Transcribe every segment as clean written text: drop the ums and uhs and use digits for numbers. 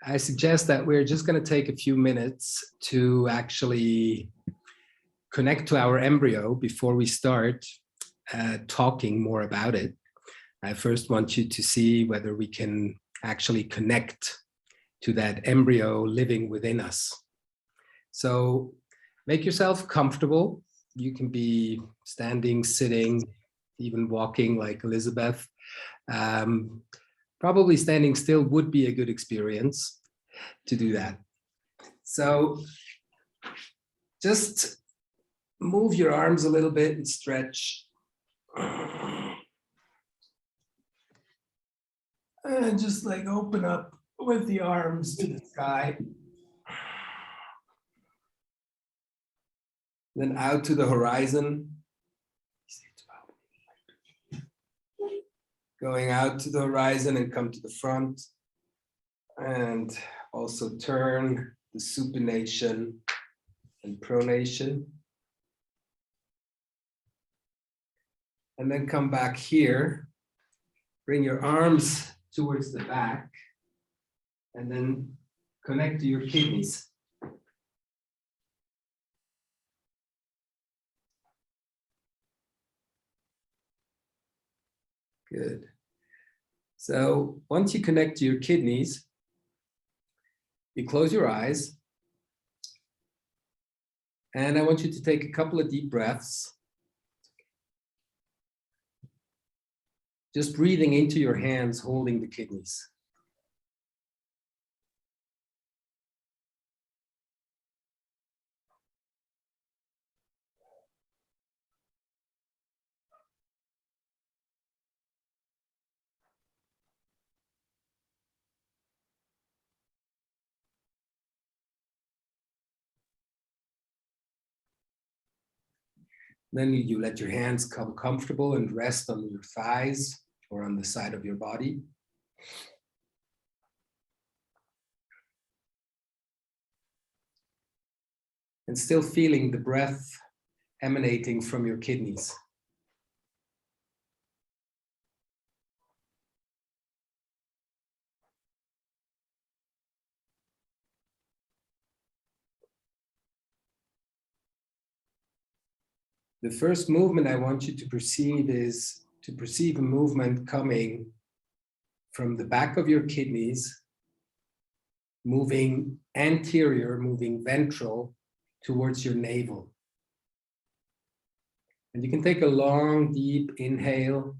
I suggest that we're just going to take a few minutes to actually connect to our embryo before we start talking more about it. I first want you to see whether we can actually connect to that embryo living within us. So make yourself comfortable. You can be standing, sitting, even walking like Elizabeth. Probably standing still would be a good experience to do that. So just move your arms a little bit and stretch. And just like open up with the arms to the sky. Then out to the horizon. Going out to the horizon and come to the front. And also turn the supination and pronation. And then come back here. Bring your arms towards the back. And then connect to your kidneys. Good. So once you connect to your kidneys, you close your eyes. And I want you to take a couple of deep breaths. Just breathing into your hands, holding the kidneys. Then you let your hands come comfortable and rest on your thighs or on the side of your body. And still feeling the breath emanating from your kidneys. The first movement I want you to perceive is to perceive a movement coming from the back of your kidneys, moving anterior, moving ventral towards your navel. And you can take a long, deep inhale,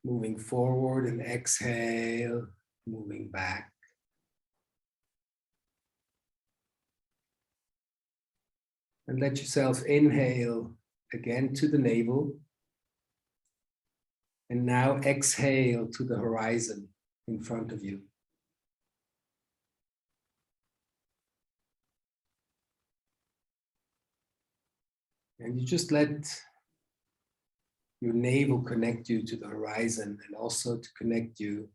moving forward, and exhale, moving back. And let yourself inhale again to the navel. And now exhale to the horizon in front of you. And you just let your navel connect you to the horizon and also to connect you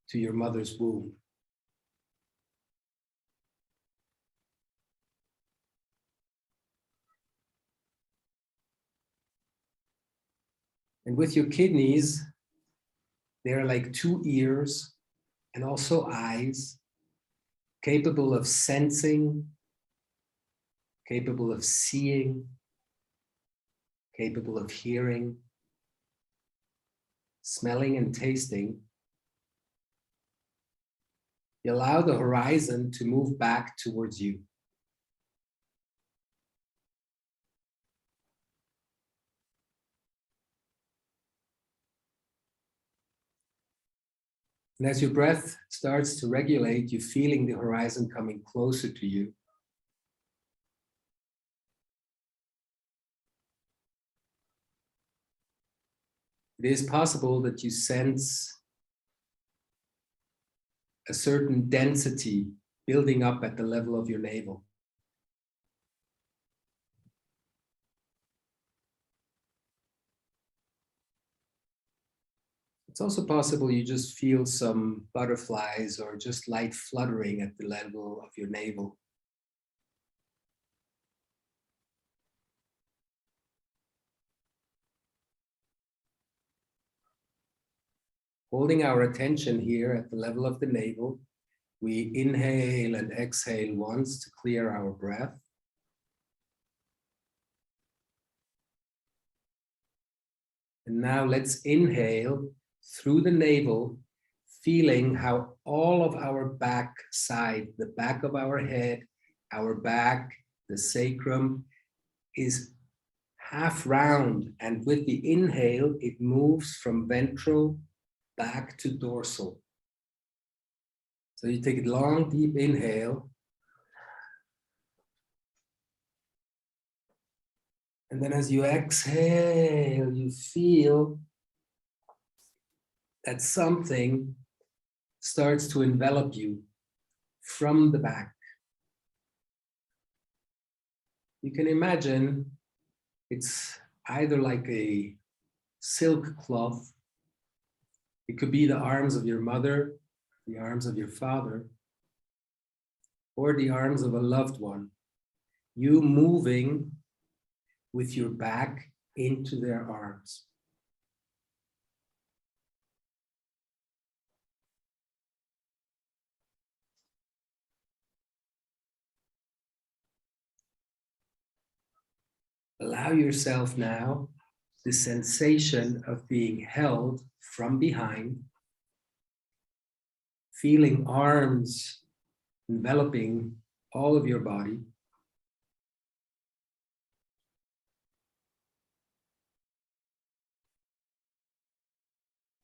to your mother's womb. And with your kidneys, they're like two ears and also eyes, capable of sensing, capable of seeing, capable of hearing, smelling and tasting. You allow the horizon to move back towards you. And as your breath starts to regulate, you're feeling the horizon coming closer to you. It is possible that you sense a certain density building up at the level of your navel. It's also possible you just feel some butterflies or just light fluttering at the level of your navel. Holding our attention here at the level of the navel, we inhale and exhale once to clear our breath. And now let's inhale through the navel, feeling how all of our back side, the back of our head, our back, the sacrum is half round. And with the inhale, it moves from ventral back to dorsal. So you take a long, deep inhale. And then as you exhale, you feel that something starts to envelop you from the back. You can imagine it's either like a silk cloth. It could be the arms of your mother, the arms of your father, or the arms of a loved one. You moving with your back into their arms. Allow yourself now the sensation of being held from behind, feeling arms enveloping all of your body.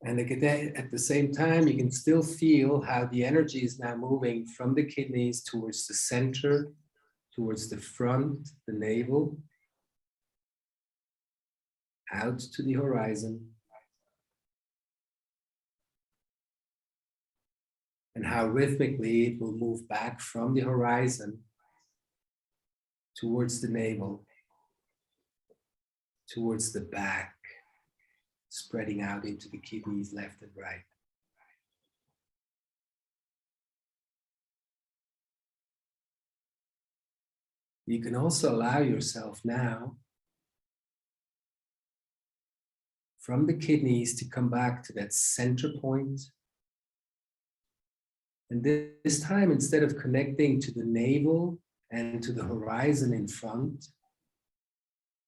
And at the same time, you can still feel how the energy is now moving from the kidneys towards the center, towards the front, the navel, out to the horizon. And how rhythmically it will move back from the horizon towards the navel, towards the back, spreading out into the kidneys left and right. You can also allow yourself now from the kidneys to come back to that center point. And this time, instead of connecting to the navel and to the horizon in front,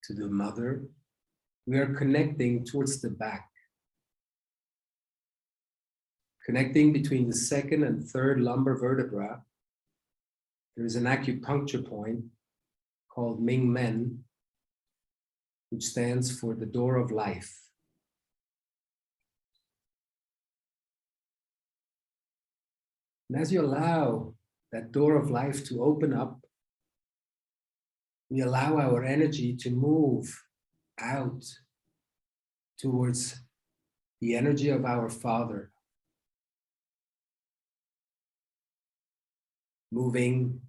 to the mother, we are connecting towards the back. Connecting between the second and third lumbar vertebra, there is an acupuncture point called Ming Men, which stands for the door of life. And as you allow that door of life to open up, we allow our energy to move out towards the energy of our Father, moving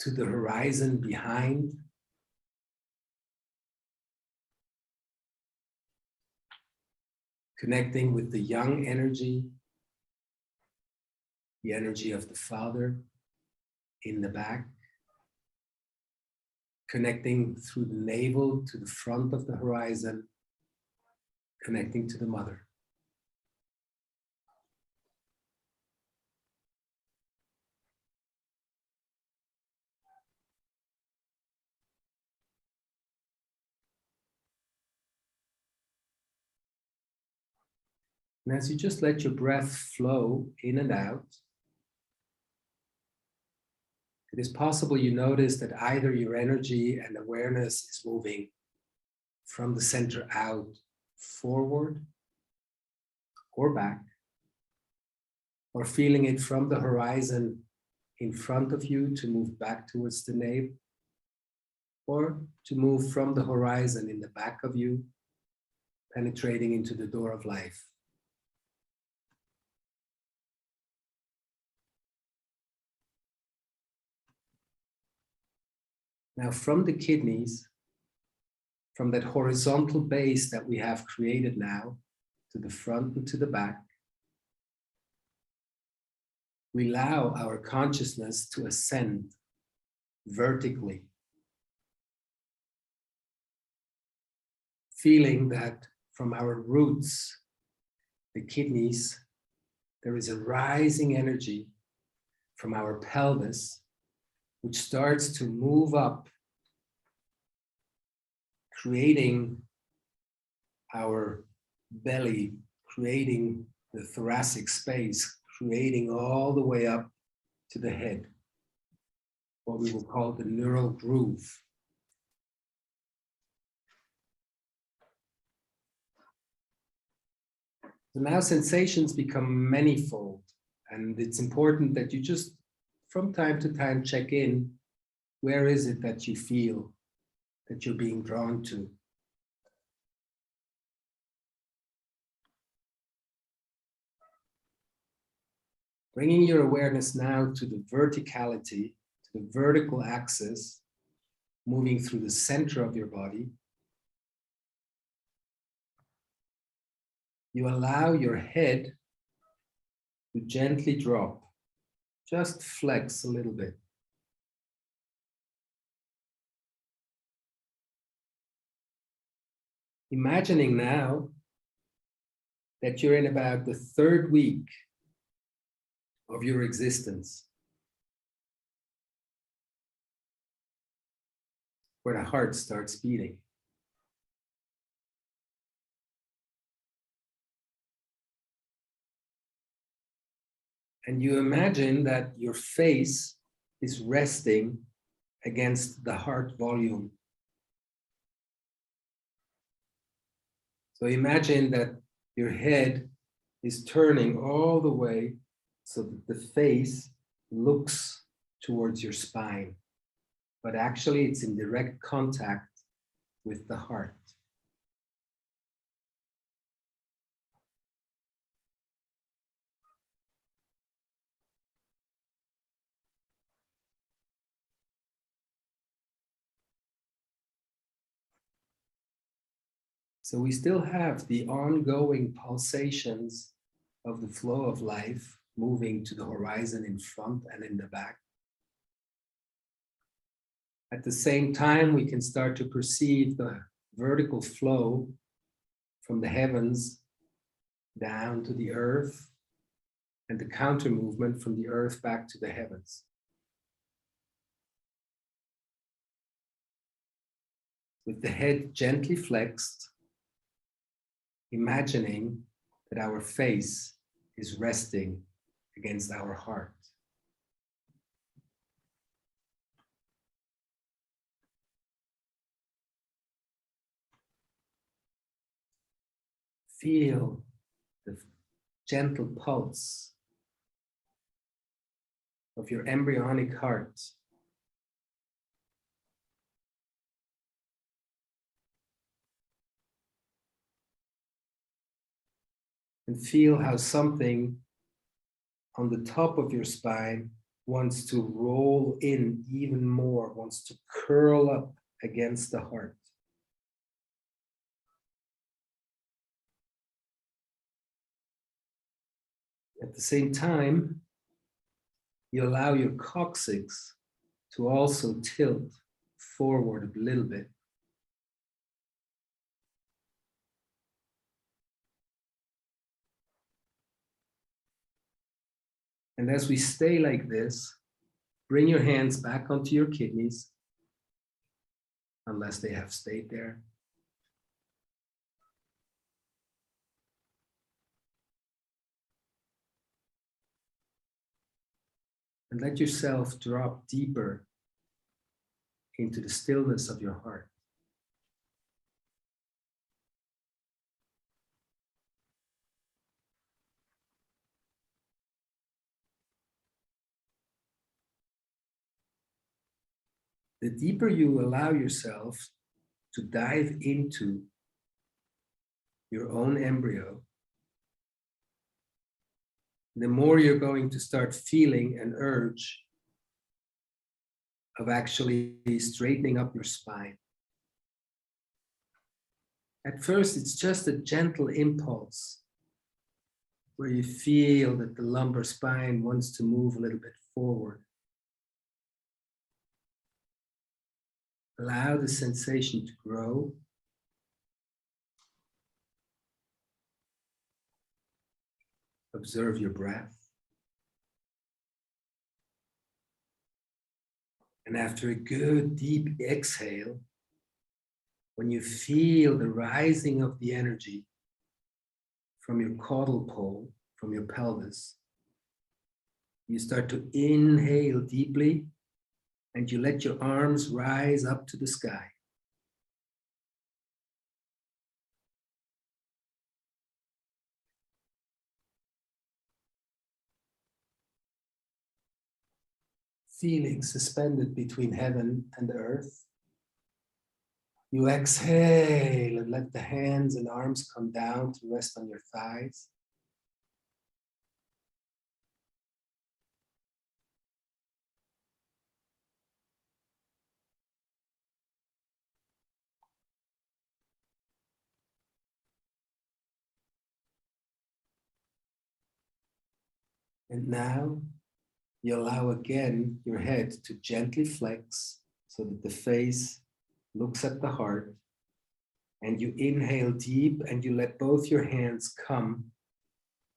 to the horizon behind, connecting with the young energy, the energy of the Father in the back, connecting through the navel to the front of the horizon, connecting to the mother. And as you just let your breath flow in and out, it is possible you notice that either your energy and awareness is moving from the center out, forward or back, or feeling it from the horizon in front of you to move back towards the navel, or to move from the horizon in the back of you, penetrating into the door of life. Now from the kidneys, from that horizontal base that we have created now, to the front and to the back, we allow our consciousness to ascend vertically, feeling that from our roots, the kidneys there is a rising energy from our pelvis, which starts to move up, creating our belly, creating the thoracic space, creating all the way up to the head, what we will call the neural groove. So now sensations become manifold, and it's important that you just from time to time check in, where is it that you feel that you're being drawn to? Bringing your awareness now to the verticality, to the vertical axis, moving through the center of your body. You allow your head to gently drop, just flex a little bit. Imagining now that you're in about the third week of your existence, where the heart starts beating. And you imagine that your face is resting against the heart volume. So imagine that your head is turning all the way so that the face looks towards your spine, but actually it's in direct contact with the heart. So we still have the ongoing pulsations of the flow of life moving to the horizon in front and in the back. At the same time, we can start to perceive the vertical flow from the heavens down to the earth and the counter movement from the earth back to the heavens. With the head gently flexed, imagining that our face is resting against our heart. Feel the gentle pulse of your embryonic heart. And feel how something on the top of your spine wants to roll in even more, wants to curl up against the heart. At the same time, you allow your coccyx to also tilt forward a little bit. And as we stay like this, bring your hands back onto your kidneys, unless they have stayed there. And let yourself drop deeper into the stillness of your heart. The deeper you allow yourself to dive into your own embryo, the more you're going to start feeling an urge of actually straightening up your spine. At first, it's just a gentle impulse where you feel that the lumbar spine wants to move a little bit forward. Allow the sensation to grow. Observe your breath. And after a good deep exhale, when you feel the rising of the energy from your caudal pole, from your pelvis, you start to inhale deeply and you let your arms rise up to the sky. Feeling suspended between heaven and earth. You exhale and let the hands and arms come down to rest on your thighs. And now you allow again your head to gently flex so that the face looks at the heart. And you inhale deep and you let both your hands come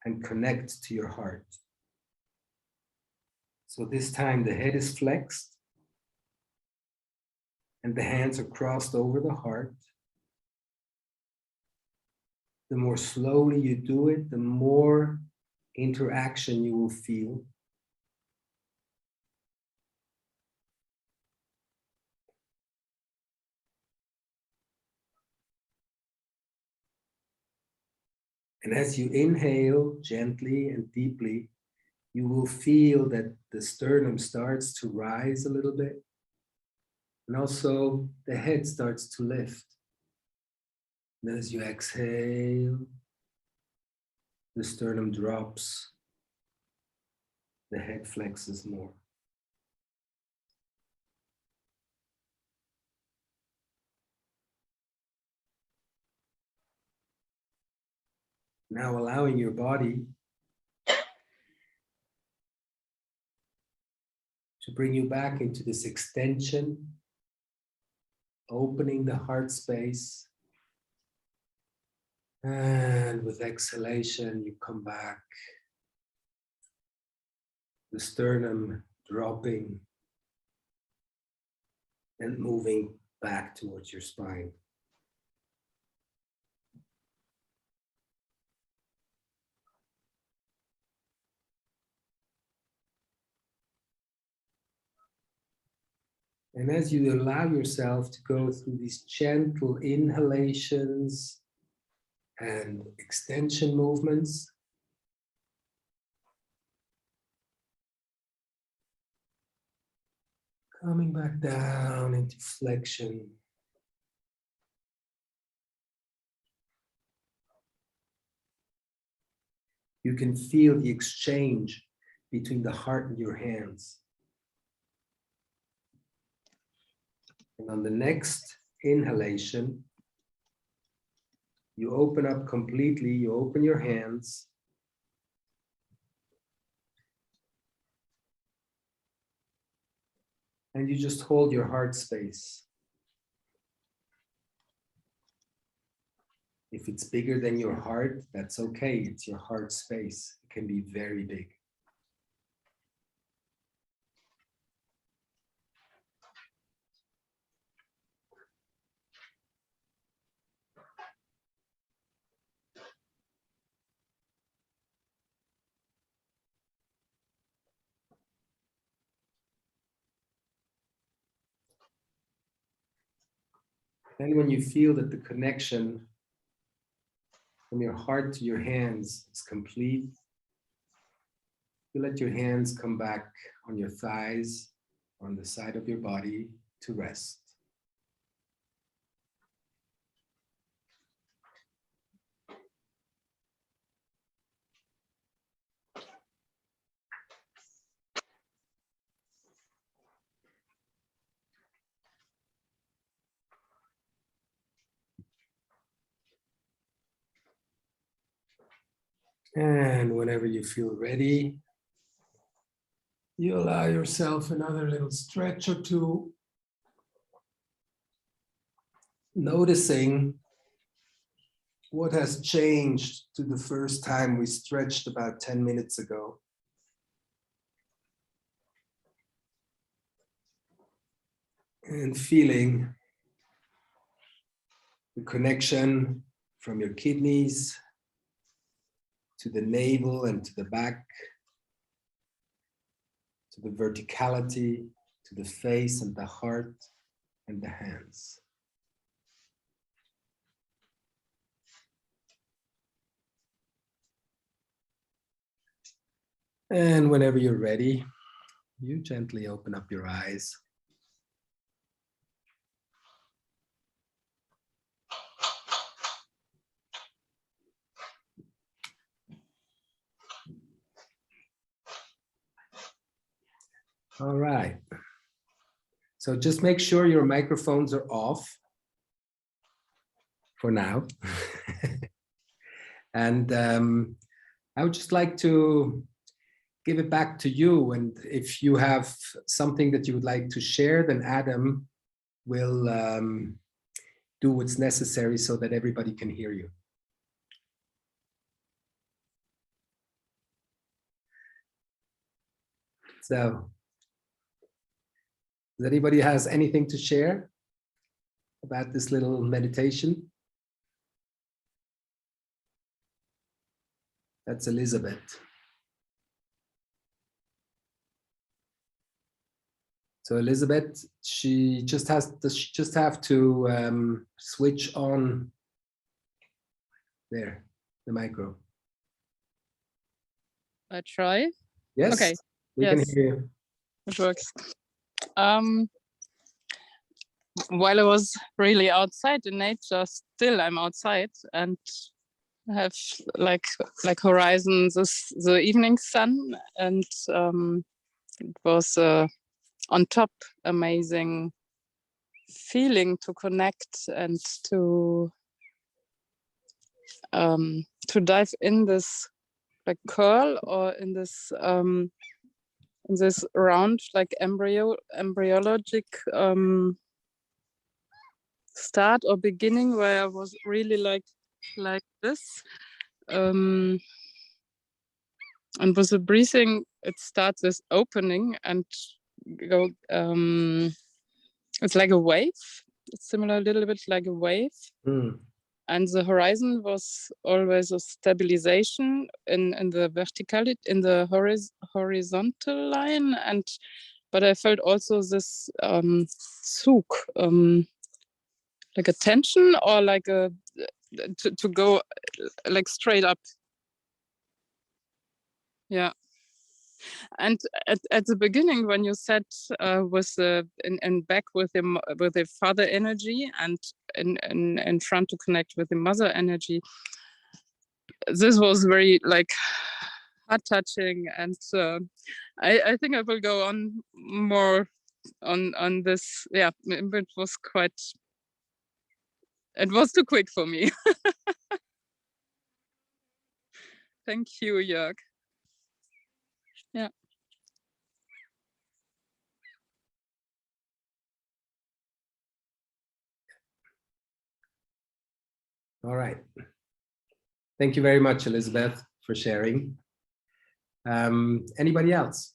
and connect to your heart. So this time the head is flexed and the hands are crossed over the heart. The more slowly you do it, the more interaction you will feel. And as you inhale gently and deeply, you will feel that the sternum starts to rise a little bit. And also the head starts to lift. And as you exhale, the sternum drops, the head flexes more. Now allowing your body to bring you back into this extension, opening the heart space. And with exhalation, you come back. The sternum dropping and moving back towards your spine. And as you allow yourself to go through these gentle inhalations and extension movements, coming back down into flexion. You can feel the exchange between the heart and your hands. And on the next inhalation, you open up completely, you open your hands. And you just hold your heart space. If it's bigger than your heart, that's okay. It's your heart space. It can be very big. Then when you feel that the connection from your heart to your hands is complete, you let your hands come back on your thighs, on the side of your body to rest. And whenever you feel ready, you allow yourself another little stretch or two, noticing What has changed to the first time we stretched about 10 minutes ago? And feeling the connection from your kidneys to the navel and to the back, to the verticality, to the face and the heart and the hands. And whenever you're ready, you gently open up your eyes. All right. So just make sure your microphones are off for now. And I would just like to give it back to you. And if you have something that you would like to share, then Adam will do what's necessary so that everybody can hear you. So, does anybody has anything to share about this little meditation? That's Elizabeth. So Elizabeth, she just have to switch on there, the micro. I try. Yes, okay. We yes. can hear you. It works. While I was really outside in nature, still I'm outside and I have like horizons, the evening sun, and it was on top amazing feeling to connect and to dive in this like curl or in this round like embryologic start or beginning where I was really like this, and with the breathing it starts with opening and go it's like a wave. It's similar a little bit like a wave. And the horizon was always a stabilization in the verticality, in the horizontal line, but I felt also this Zug, like a tension or like a to go like straight up. Yeah. And at the beginning, when you said with the in back with the father energy and in front to connect with the mother energy, this was very like heart touching, and I think I will go on more on this. Yeah, it was quite. It was too quick for me. Thank you, Jörg. Yeah. All right. Thank you very much, Elizabeth, for sharing. Anybody else?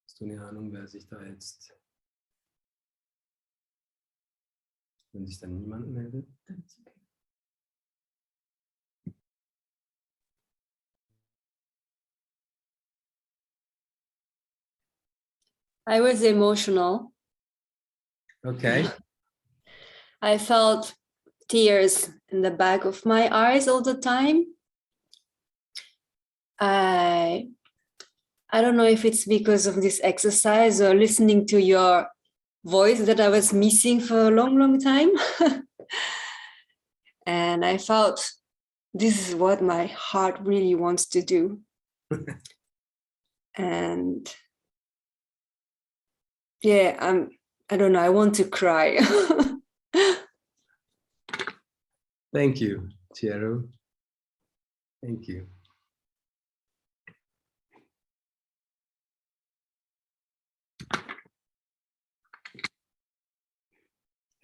Hast du eine Ahnung, wer sich da jetzt, wenn sich dann niemand meldet? I was emotional. Okay. I felt tears in the back of my eyes all the time. I don't know if it's because of this exercise or listening to your voice that I was missing for a long, long time. And I felt this is what my heart really wants to do. And yeah, I don't know, I want to cry. Thank you, Thierry. Thank you.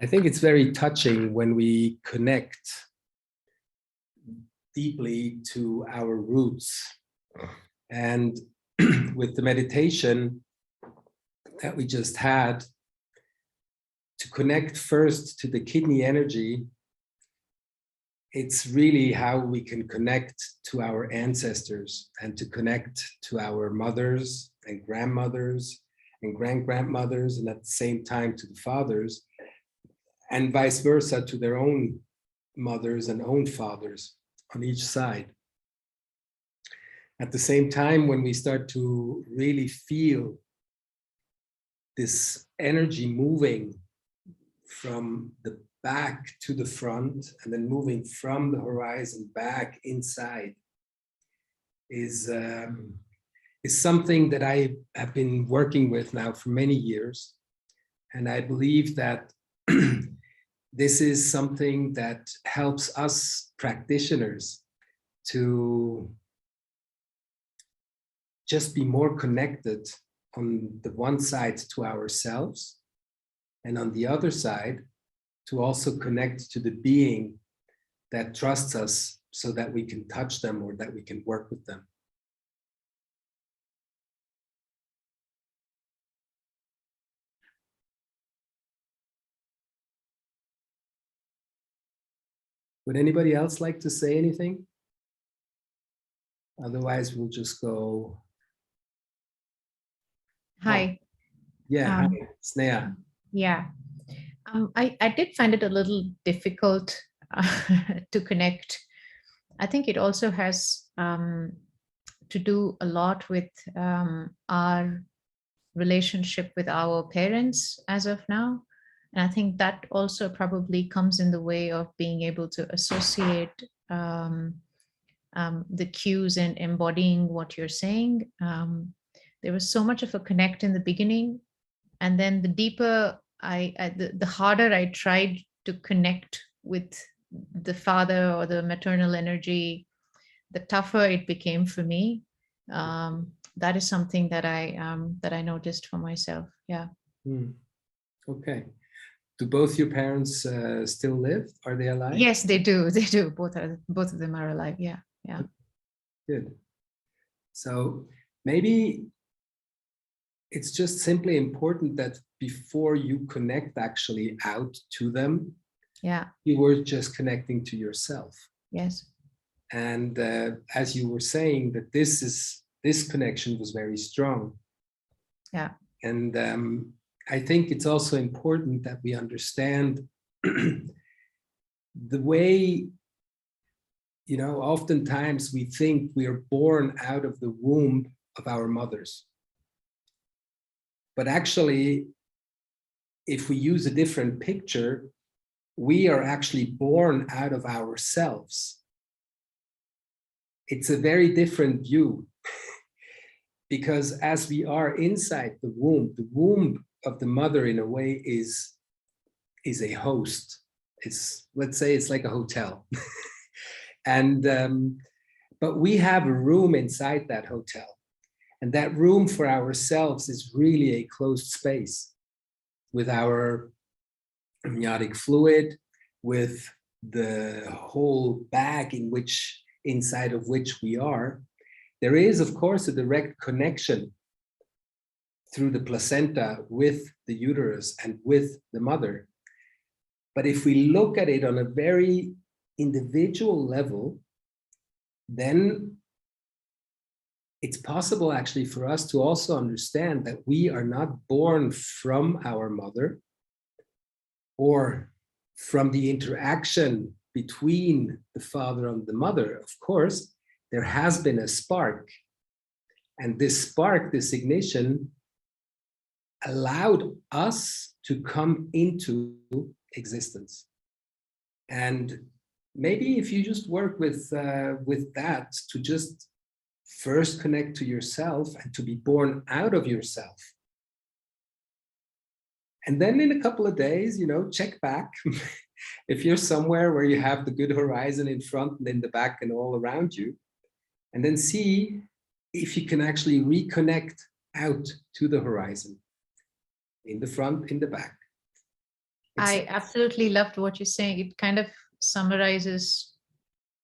I think it's very touching when we connect deeply to our roots. And with the meditation that we just had, to connect first to the kidney energy, it's really how we can connect to our ancestors and to connect to our mothers and grandmothers and grand-grandmothers, and at the same time to the fathers, and vice versa to their own mothers and own fathers on each side. At the same time, when we start to really feel this energy moving from the back to the front and then moving from the horizon back inside is something that I have been working with now for many years. And I believe that this is something that helps us practitioners to just be more connected on the one side to ourselves, and on the other side to also connect to the being that trusts us so that we can touch them or that we can work with them. Would anybody else like to say anything? Otherwise, we'll just go. Hi. Yeah, hi, Snea. Yeah. I did find it a little difficult to connect. I think it also has to do a lot with our relationship with our parents as of now. And I think that also probably comes in the way of being able to associate the cues and embodying what you're saying. There was so much of a connect in the beginning, and then the deeper the harder I tried to connect with the father or the maternal energy, the tougher it became for me. That is something that I noticed for myself. Yeah. Okay. Do both your parents still live? Are they alive? Yes, they do. They do. Both of them are alive. Yeah. Yeah. Good. So maybe it's just simply important that before you connect actually out to them, yeah, you were just connecting to yourself. Yes. And as you were saying, that this connection was very strong. Yeah. And I think it's also important that we understand the way, you know, oftentimes we think we are born out of the womb of our mothers. But actually, if we use a different picture, we are actually born out of ourselves. It's a very different view, because as we are inside the womb of the mother in a way is a host. It's, let's say it's like a hotel. And but we have a room inside that hotel. And that room for ourselves is really a closed space with our amniotic fluid, with the whole bag inside of which we are. There is, of course, a direct connection through the placenta with the uterus and with the mother. But if we look at it on a very individual level, then it's possible actually for us to also understand that we are not born from our mother or from the interaction between the father and the mother. Of course, there has been a spark, and this spark, this ignition, allowed us to come into existence. And maybe if you just work with that, to just first connect to yourself and to be born out of yourself. And then in a couple of days, you know, check back. If you're somewhere where you have the good horizon in front and in the back and all around you, And then see if you can actually reconnect out to the horizon, in the front, in the back. I absolutely loved what you're saying. It kind of summarizes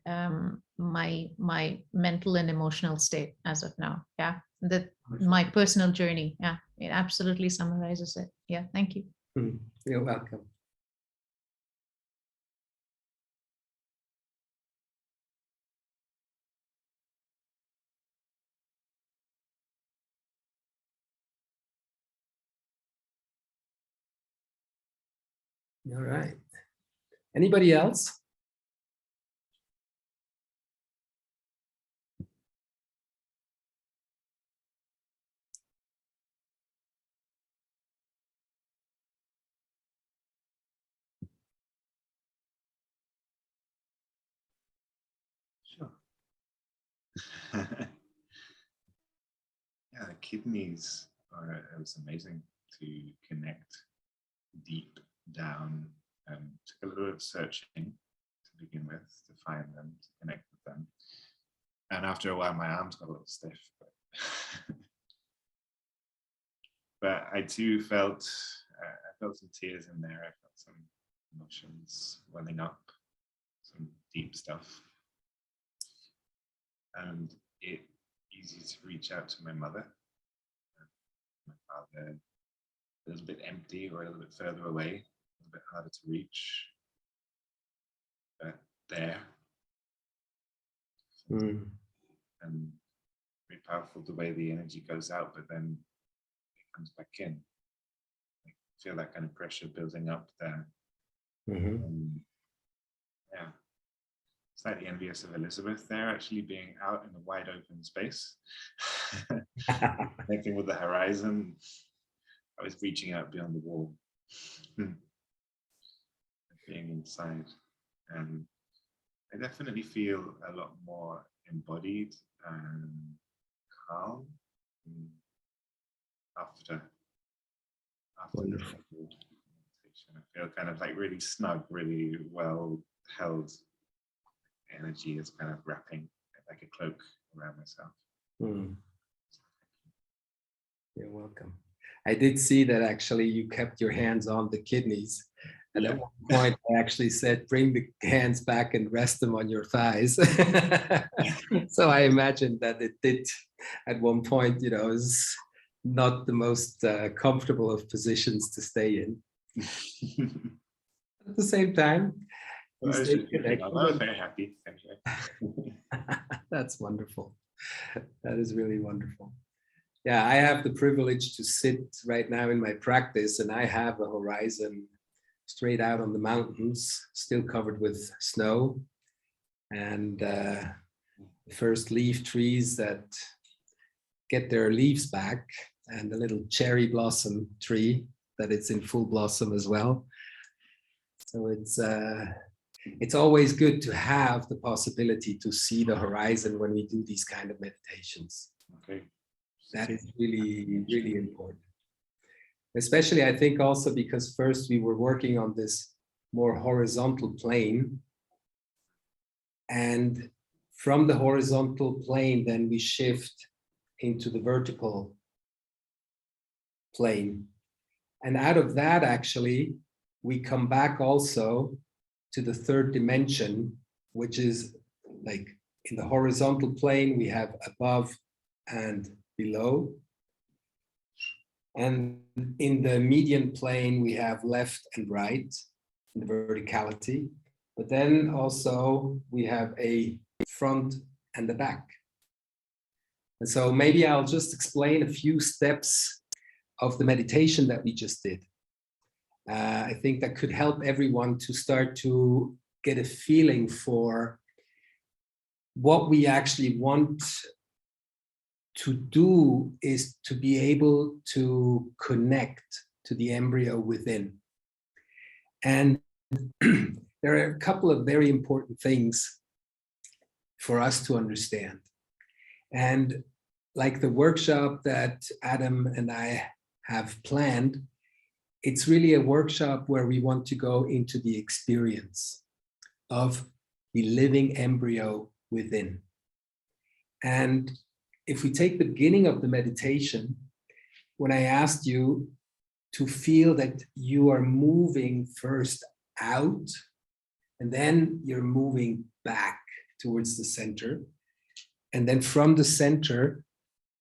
my mental and emotional state as of now. Yeah, my personal journey. Yeah, it absolutely summarizes it. Yeah, thank you. You're welcome. All right. Anybody else? Sure. Yeah, the kidneys it was amazing to connect deep down. Took a little bit of searching to begin with to find them, to connect with them. And after a while, my arms got a little stiff. But I too felt, I felt some tears in there. I felt some emotions welling up, some deep stuff. And it easy to reach out to my mother. My father, a little bit empty or a little bit further away, a little bit harder to reach. But there. And very powerful the way the energy goes out, but then it comes back in. I feel that kind of pressure building up there. Yeah. Slightly envious of Elizabeth there, actually being out in the wide open space, connecting with the horizon. I was reaching out beyond the wall, being inside, and I definitely feel a lot more embodied and calm after the meditation. I feel kind of like really snug, really well held. Energy is kind of wrapping like a cloak around myself. You're welcome. I did see that actually you kept your hands on the kidneys. And at one point I actually said, bring the hands back and rest them on your thighs. So I imagine that it did at one point, is not the most comfortable of positions to stay in. At the same time, I was very happy. That's wonderful. That is really wonderful. Yeah, I have the privilege to sit right now in my practice, and I have a horizon straight out on the mountains, still covered with snow, and the first leaf trees that get their leaves back, and the little cherry blossom tree that it's in full blossom as well. So it's always good to have the possibility to see the horizon when we do these kind of meditations. Okay. That is really, really important. Especially, I think, also because first we were working on this more horizontal plane. And from the horizontal plane, then we shift into the vertical plane. And out of that, actually, we come back also to the third dimension, which is like in the horizontal plane, we have above and below. And in the median plane, we have left and right in the verticality. But then also we have a front and the back. And so maybe I'll just explain a few steps of the meditation that we just did. I think that could help everyone to start to get a feeling for what we actually want to do is to be able to connect to the embryo within. And there are a couple of very important things for us to understand. And like the workshop that Adam and I have planned, it's really a workshop where we want to go into the experience of the living embryo within. And if we take the beginning of the meditation, when I asked you to feel that you are moving first out, and then you're moving back towards the center, and then from the center,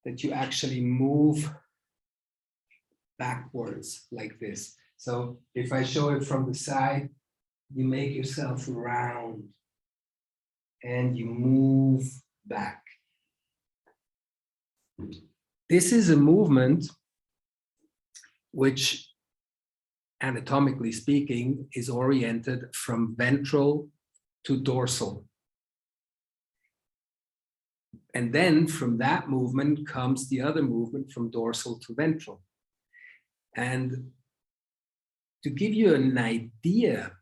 that you actually move backwards like this. So if I show it from the side, you make yourself round and you move back. This is a movement which, anatomically speaking, is oriented from ventral to dorsal. And then from that movement comes the other movement from dorsal to ventral. And to give you an idea,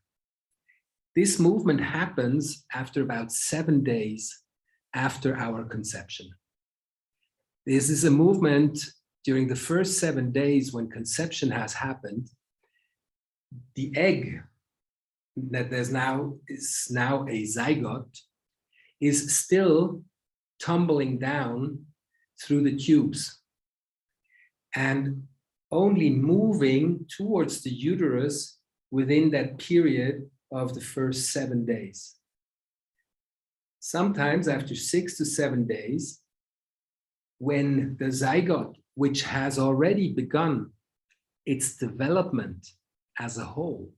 this movement happens after about 7 days after our conception. This is a movement during the first 7 days when conception has happened. The egg that is now a zygote is still tumbling down through the tubes and only moving towards the uterus within that period of the first 7 days. Sometimes after 6 to 7 days, when the zygote, which has already begun its development as a whole,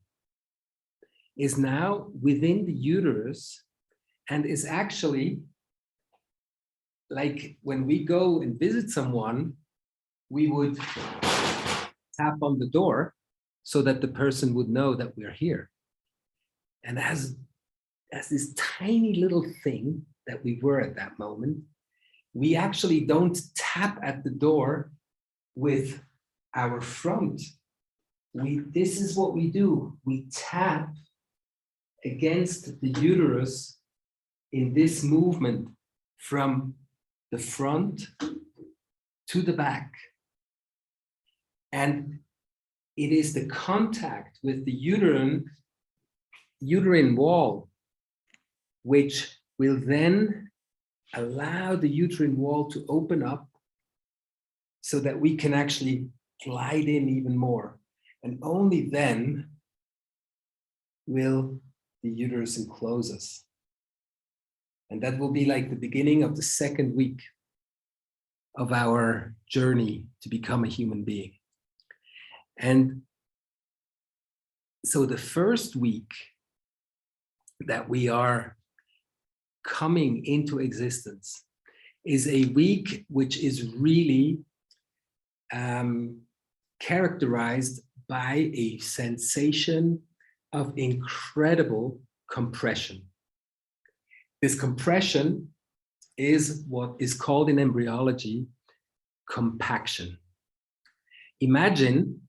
is now within the uterus and is actually like when we go and visit someone, we would tap on the door so that the person would know that we're here. And as this tiny little thing that we were at that moment, we actually don't tap at the door with our front. This is what we do. We tap against the uterus in this movement from the front to the back. And it is the contact with the uterine wall which will then allow the uterine wall to open up so that we can actually glide in even more. And only then will the uterus enclose us. And that will be like the beginning of the 2nd week of our journey to become a human being. And so the first week that we are coming into existence is a week which is really characterized by a sensation of incredible compression. This compression is what is called in embryology compaction. Imagine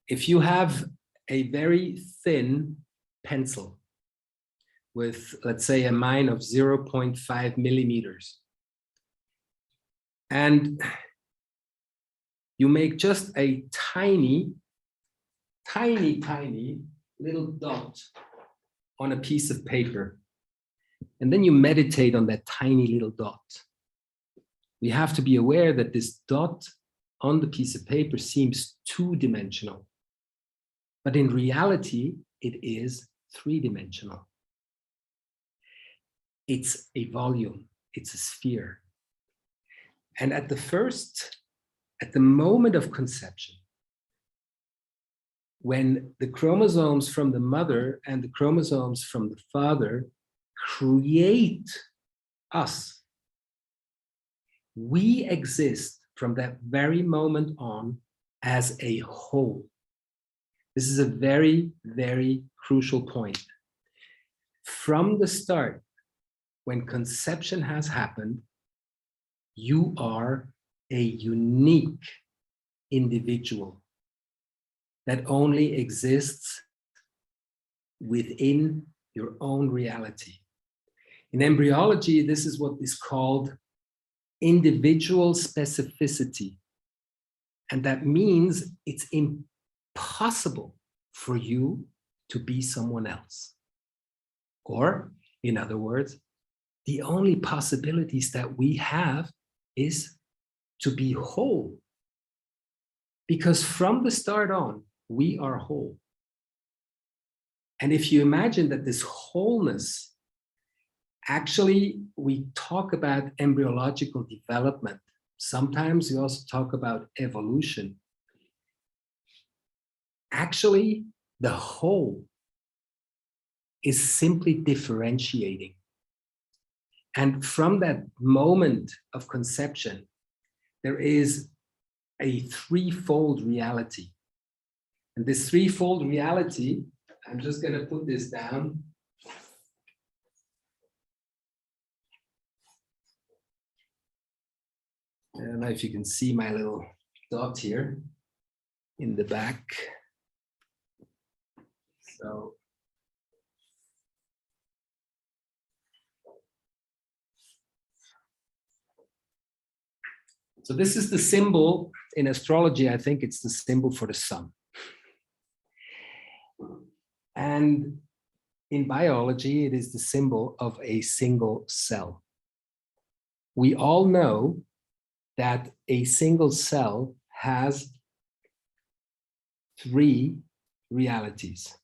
if you have a very thin pencil with, let's say, a mine of 0.5 millimeters. And you make just a tiny, tiny, tiny little dot on a piece of paper. And then you meditate on that tiny little dot. We have to be aware that this dot on the piece of paper seems two-dimensional. But in reality, it is three-dimensional. It's a volume, it's a sphere. And at the moment of conception, when the chromosomes from the mother and the chromosomes from the father create us, we exist from that very moment on as a whole. This is a very, very crucial point. From the start, when conception has happened, you are a unique individual that only exists within your own reality. In embryology, this is what is called individual specificity. And that means it's impossible for you to be someone else. Or, in other words, the only possibilities that we have is to be whole. Because from the start on, we are whole. And if you imagine that this wholeness, actually, we talk about embryological development. Sometimes we also talk about evolution. Actually, the whole is simply differentiating. And from that moment of conception, there is a threefold reality. And this threefold reality, I'm just going to put this down. I don't know if you can see my little dot here in the back. So this is the symbol in astrology. I think it's the symbol for the sun. And in biology, it is the symbol of a single cell. We all know that a single cell has three realities.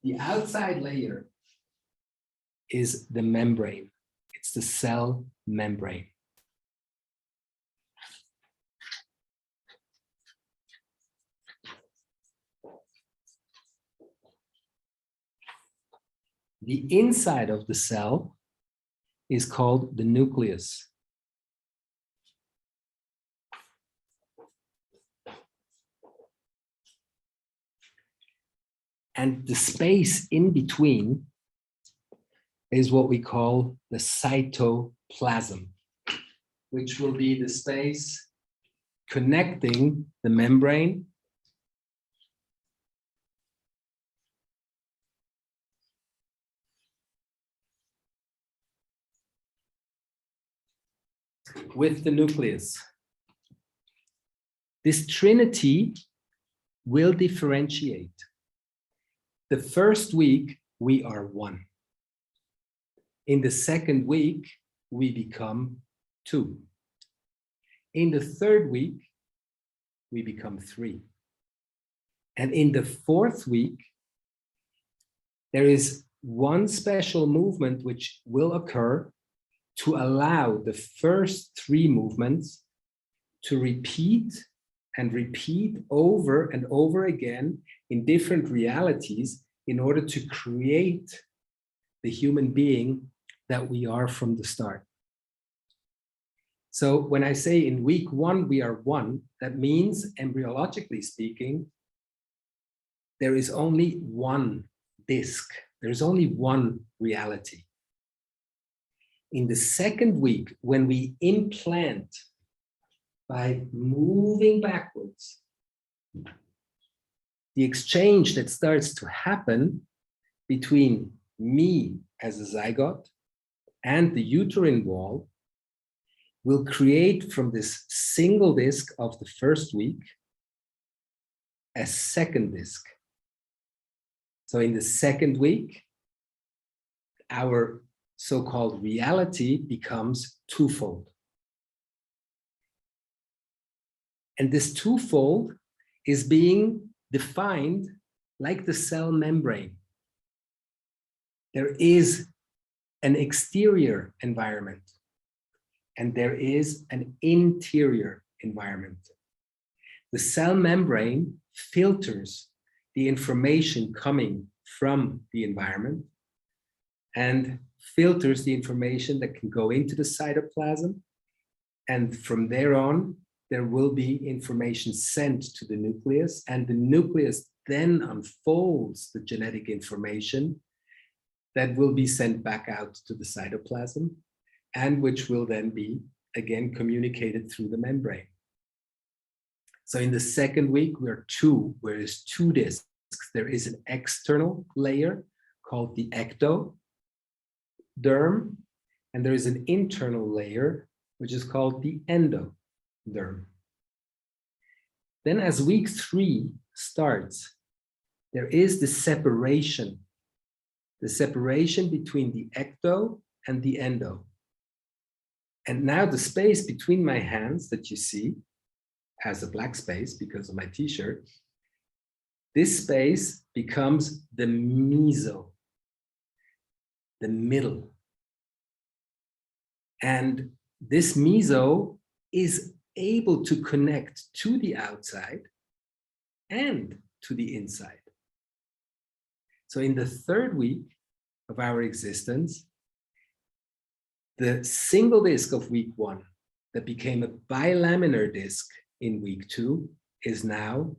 The outside layer is the membrane. It's the cell membrane. The inside of the cell is called the nucleus. And the space in between is what we call the cytoplasm, which will be the space connecting the membrane with the nucleus. This trinity will differentiate. The first week, we are one. In the second week, we become two. In the third week, we become three. And in the fourth week, there is one special movement which will occur to allow the first three movements to repeat and repeat over and over again in different realities in order to create the human being that we are from the start. So when I say in week one, we are one, that means embryologically speaking, there is only one disc. There's only one reality. In the second week, when we implant by moving backwards, the exchange that starts to happen between me as a zygote and the uterine wall will create from this single disc of the first week a second disc. So in the second week, our so-called reality becomes twofold. And this twofold is being defined like the cell membrane. There is an exterior environment and there is an interior environment. The cell membrane filters the information coming from the environment and filters the information that can go into the cytoplasm. And from there on, there will be information sent to the nucleus, and the nucleus then unfolds the genetic information that will be sent back out to the cytoplasm, and which will then be again communicated through the membrane. So in the second week, we're two, where there's two discs. There is an external layer called the ectoderm, and there is an internal layer, which is called the endoderm. Then as week 3 starts, there is the separation the separation between the ecto and the endo. And now the space between my hands that you see has a black space because of my t-shirt. This space becomes the meso, the middle. And this meso is able to connect to the outside and to the inside. So in the third week of our existence, the single disc of week 1 that became a bilaminar disc in week 2 is now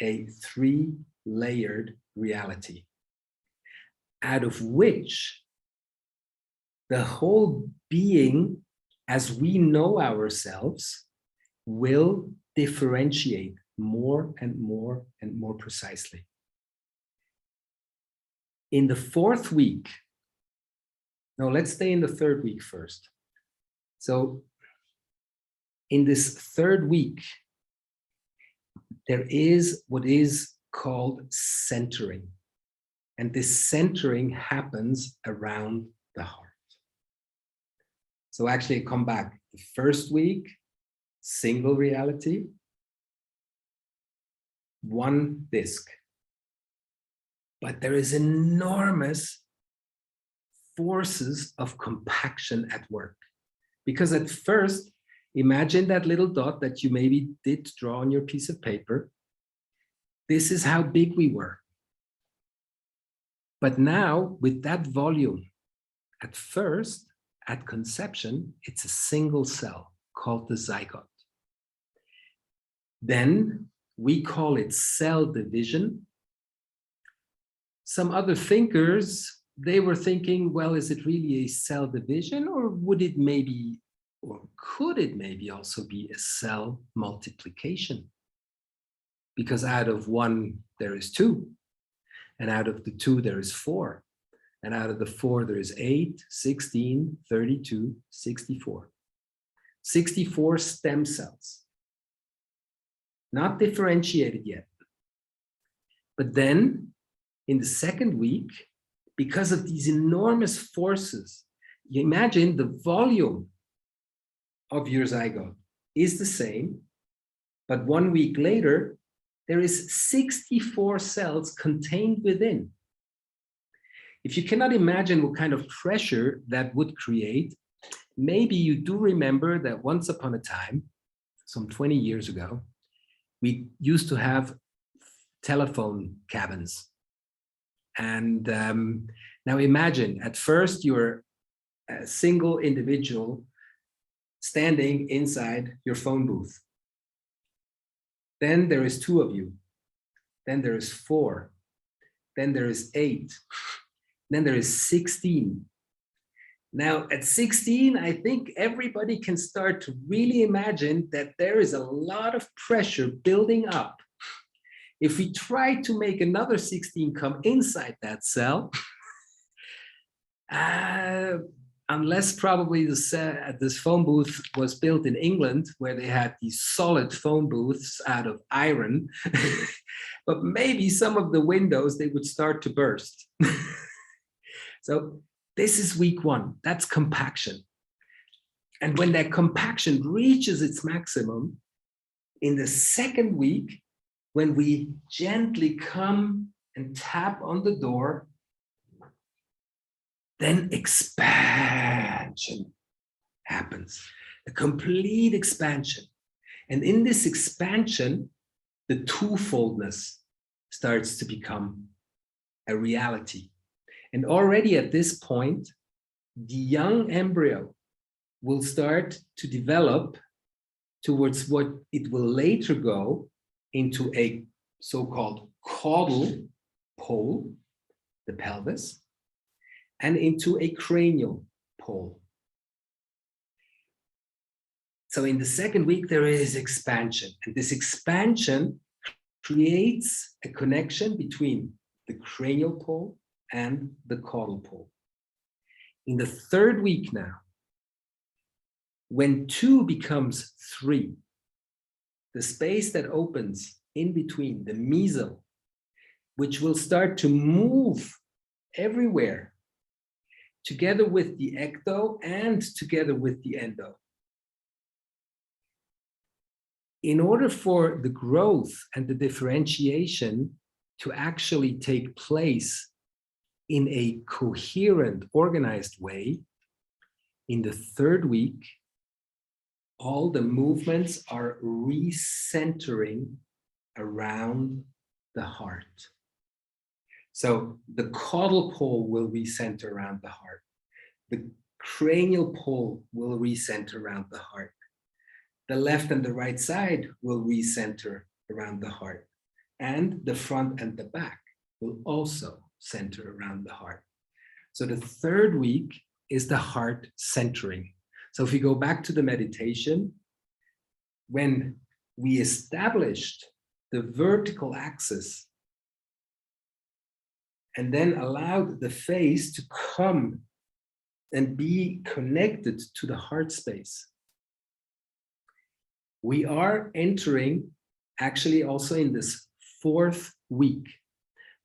a 3-layered reality, out of which the whole being, as we know ourselves, will differentiate more and more and more precisely. In the 4th week, no, let's stay in the 3rd week first. So in this 3rd week, there is what is called centering. And this centering happens around the heart. So actually come back, the 1st week, single reality, 1 disc. But there is enormous forces of compaction at work. Because at first, imagine that little dot that you maybe did draw on your piece of paper. This is how big we were. But now, with that volume, at first, at conception, it's a single cell called the zygote. Then we call it cell division. Some other thinkers, they were thinking, well, is it really a cell division, or would it maybe, or could it maybe also be a cell multiplication? Because out of 1, there is 2. And out of the 2, there is 4. And out of the 4, there is 8, 16, 32, 64. 64 stem cells. Not differentiated yet. But then, in the 2nd week, because of these enormous forces, you imagine the volume of your zygote is the same, but 1 week later, there is 64 cells contained within. If you cannot imagine what kind of pressure that would create, maybe you do remember that once upon a time, some 20 years ago, we used to have telephone cabins. And now imagine, at first you're a single individual standing inside your phone booth. Then there is 2 of you. Then there is 4. Then there is 8. Then there is 16. Now at 16, I think everybody can start to really imagine that there is a lot of pressure building up. If we try to make another 16 come inside that cell, unless probably this phone booth was built in England, where they had these solid phone booths out of iron, but maybe some of the windows, they would start to burst. So this is week 1, that's compaction. And when that compaction reaches its maximum, in the 2nd week, when we gently come and tap on the door, then expansion happens, a complete expansion. And in this expansion, the twofoldness starts to become a reality. And already at this point, the young embryo will start to develop towards what it will later go into a so-called caudal pole, the pelvis, and into a cranial pole. So in the 2nd week, there is expansion. And this expansion creates a connection between the cranial pole and the caudal pole. In the 3rd week now, when 2 becomes 3, the space that opens in between the meso, which will start to move everywhere, together with the ecto and together with the endo. In order for the growth and the differentiation to actually take place in a coherent, organized way, in the 3rd week, all the movements are recentering around the heart. So the caudal pole will recenter around the heart. The cranial pole will recenter around the heart. The left and the right side will recenter around the heart. And the front and the back will also center around the heart. So the 3rd week is the heart centering. So if we go back to the meditation, when we established the vertical axis and then allowed the face to come and be connected to the heart space, we are entering actually also in this 4th week.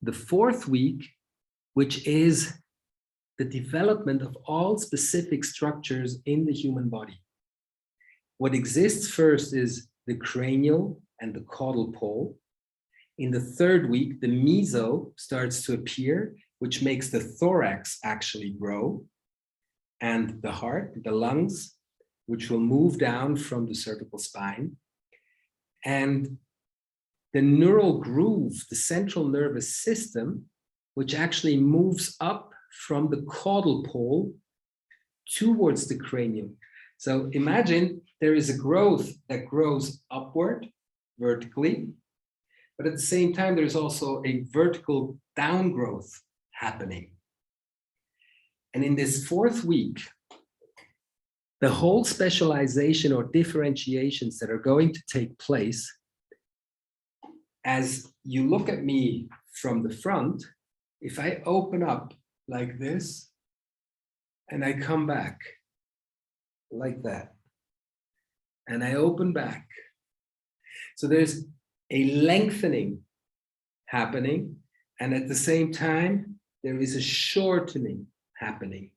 The 4th week, which is the development of all specific structures in the human body. What exists first is the cranial and the caudal pole. In the 3rd week, the meso starts to appear, which makes the thorax actually grow, and the heart, the lungs, which will move down from the cervical spine. And the neural groove, the central nervous system, which actually moves up from the caudal pole towards the cranium. So imagine there is a growth that grows upward vertically, but at the same time, there's also a vertical downgrowth happening. And in this 4th week, the whole specialization or differentiations that are going to take place, as you look at me from the front, if I open up like this, and I come back like that, and I open back. So there's a lengthening happening, and at the same time, there is a shortening happening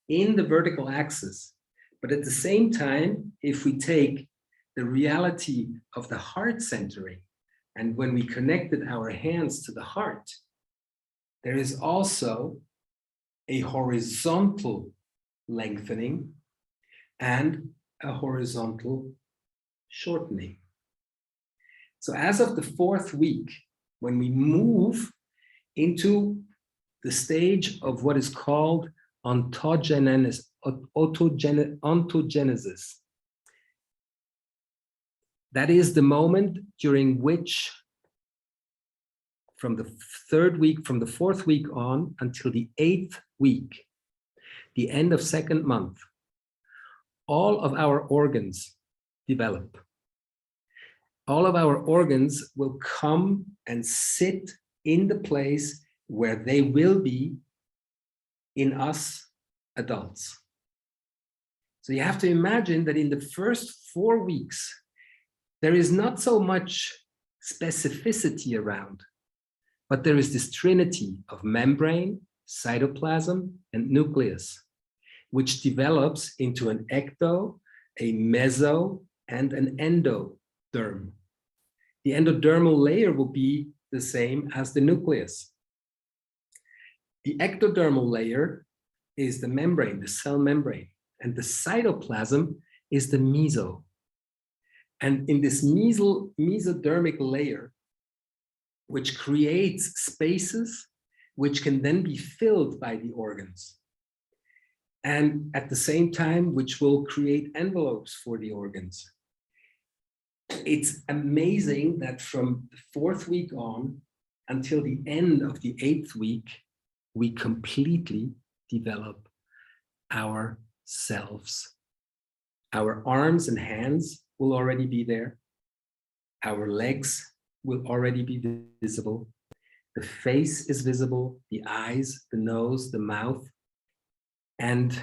in the vertical axis. But at the same time, if we take the reality of the heart centering, and when we connected our hands to the heart, there is also a horizontal lengthening and a horizontal shortening. So as of the 4th week, when we move into the stage of what is called ontogenesis, that is the moment during which, from the 3rd week, from the 4th week on until the 8th week, the end of 2nd month, all of our organs develop. All of our organs will come and sit in the place where they will be in us adults. So you have to imagine that in the first 4 weeks, there is not so much specificity around, but there is this trinity of membrane, cytoplasm, and nucleus, which develops into an ecto, a meso, and an endoderm. The endodermal layer will be the same as the nucleus. The ectodermal layer is the membrane, the cell membrane, and the cytoplasm is the meso. And in this mesodermic layer, which creates spaces which can then be filled by the organs, and at the same time, which will create envelopes for the organs. It's amazing that from the 4th week on until the end of the 8th week, we completely develop ourselves. Our arms and hands will already be there. Our legs will already be visible. The face is visible, the eyes, the nose, the mouth. And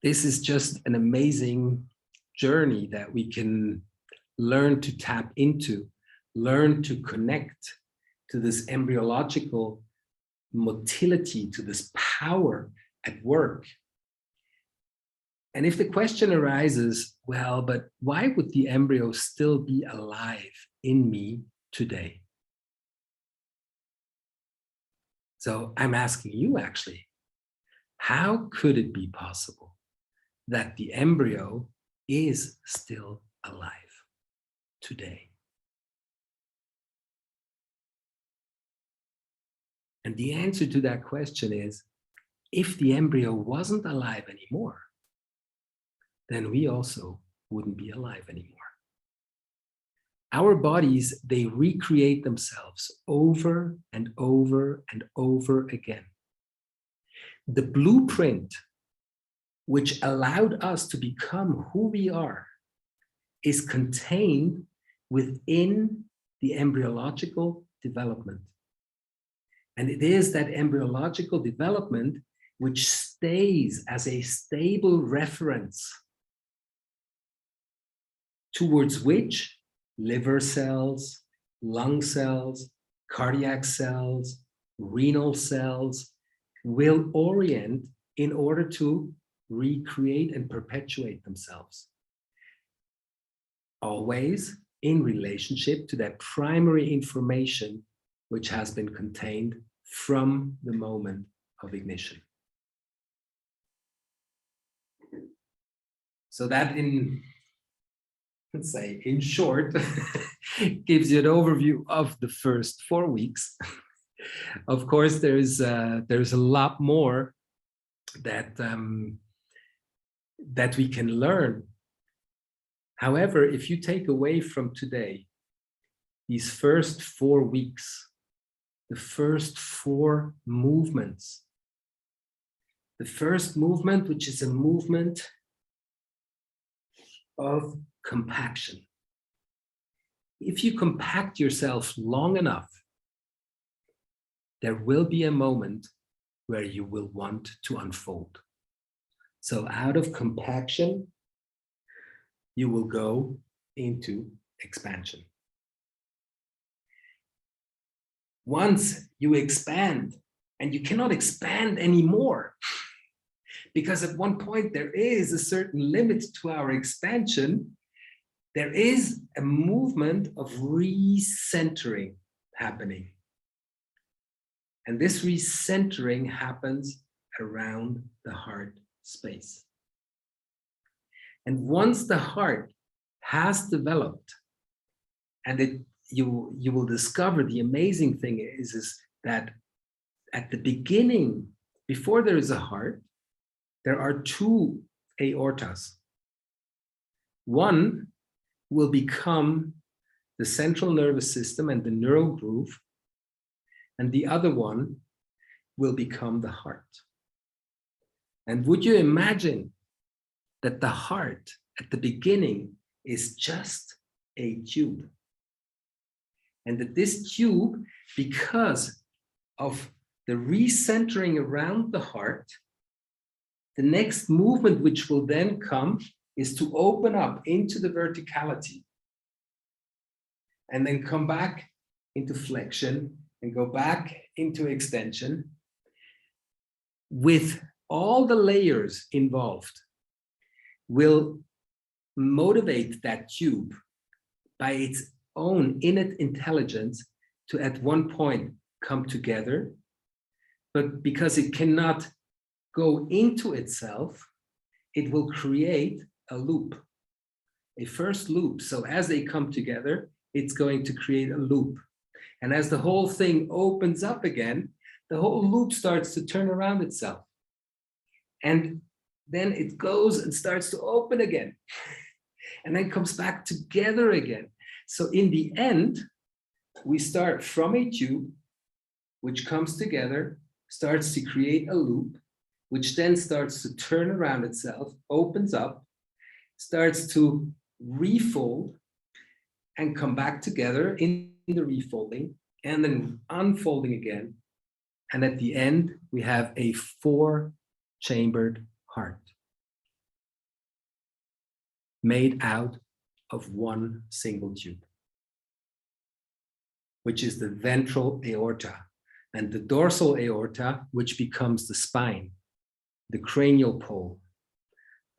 this is just an amazing journey that we can learn to tap into, learn to connect to this embryological motility, to this power at work. And if the question arises, well, but why would the embryo still be alive in me today? So I'm asking you actually, how could it be possible that the embryo is still alive today? And the answer to that question is, if the embryo wasn't alive anymore, then we also wouldn't be alive anymore. Our bodies, they recreate themselves over and over and over again. The blueprint which allowed us to become who we are is contained within the embryological development. And it is that embryological development which stays as a stable reference towards which liver cells, lung cells, cardiac cells, renal cells will orient in order to recreate and perpetuate themselves. Always in relationship to that primary information which has been contained from the moment of ignition. So that let's say in short, gives you an overview of the first 4 weeks. Of course, there's a lot more that that we can learn. However, if you take away from today these first 4 weeks, the first 4 movements, the first movement, which is a movement of compaction. If you compact yourself long enough, there will be a moment where you will want to unfold. So out of compaction, you will go into expansion. Once you expand, and you cannot expand anymore, because at one point there is a certain limit to our expansion, there is a movement of recentering happening. And this recentering happens around the heart space. And once the heart has developed, and you will discover the amazing thing is that at the beginning, before there is a heart, there are 2 aortas. One will become the central nervous system and the neural groove, and the other one will become the heart. And would you imagine that the heart at the beginning is just a tube? And that this tube, because of the recentering around the heart, the next movement which will then come is to open up into the verticality and then come back into flexion and go back into extension with all the layers involved, will motivate that tube by its own innate intelligence to at one point come together, but because it cannot go into itself, it will create a loop, a first loop. So as they come together, it's going to create a loop. And as the whole thing opens up again, the whole loop starts to turn around itself. And then it goes and starts to open again, and then comes back together again. So in the end, we start from a tube, which comes together, starts to create a loop, which then starts to turn around itself, opens up, starts to refold and come back together in the refolding, and then unfolding again. And at the end, we have a 4-chambered heart made out of one single tube, which is the ventral aorta. and the dorsal aorta, which becomes the spine, the cranial pole,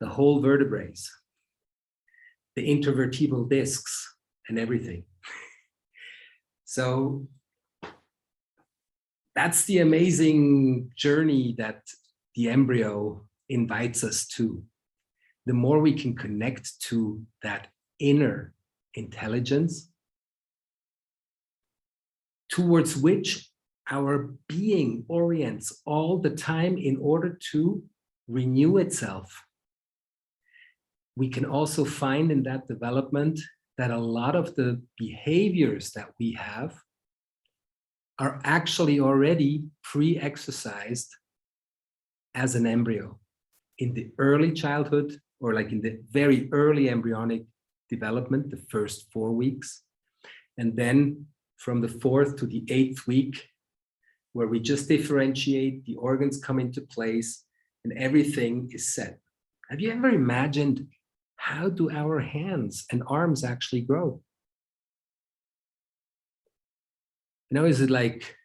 the whole vertebrae, the intervertebral discs, and everything. So that's the amazing journey that the embryo invites us to. The more we can connect to that inner intelligence, towards which our being orients all the time in order to renew itself, we can also find in that development that a lot of the behaviors that we have are actually already pre-exercised as an embryo in the early childhood, or like in the very early embryonic development, the first 4 weeks. And then from the 4th to the 8th week, where we just differentiate, the organs come into place and everything is set. Have you ever imagined, how do our hands and arms actually grow? You know, is it like,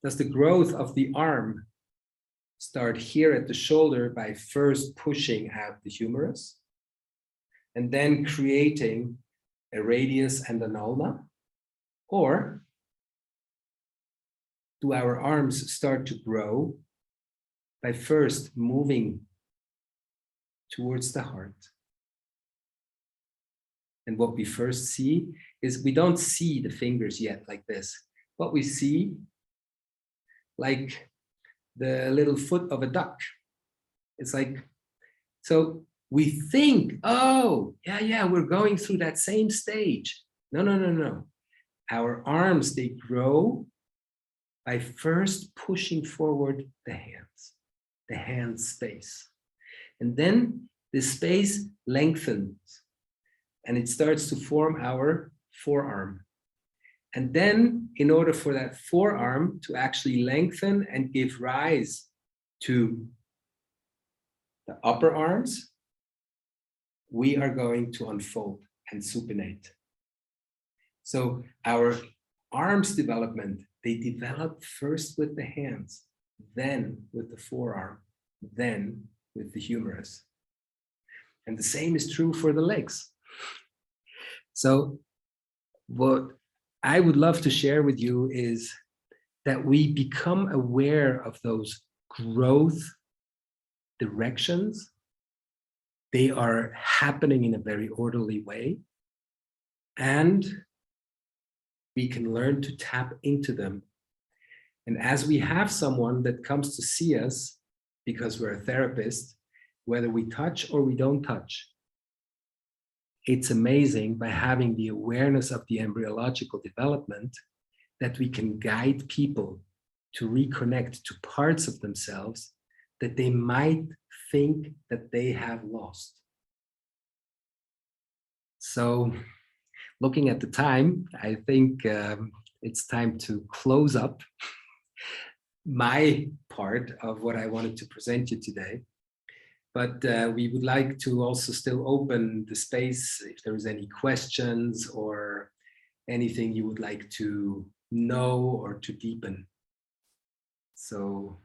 does the growth of the arm start here at the shoulder by first pushing out the humerus and then creating a radius and an ulna? Or do our arms start to grow by first moving towards the heart? And what we first see is, we don't see the fingers yet like this. What we see, like the little foot of a duck. It's like, so we think, oh, yeah, we're going through that same stage. No. Our arms, they grow by first pushing forward the hand space. And then the space lengthens and it starts to form our forearm. And then in order for that forearm to actually lengthen and give rise to the upper arms, we are going to unfold and supinate. So our arms development, they develop first with the hands, then with the forearm, then with the humerus. And the same is true for the legs. So what I would love to share with you is that we become aware of those growth directions. They are happening in a very orderly way, and we can learn to tap into them. And as we have someone that comes to see us, because we're a therapist, whether we touch or we don't touch, it's amazing, by having the awareness of the embryological development, that we can guide people to reconnect to parts of themselves that they might think that they have lost. So looking at the time, I think it's time to close up my part of what I wanted to present you today. But we would like to also still open the space if there is any questions or anything you would like to know or to deepen. So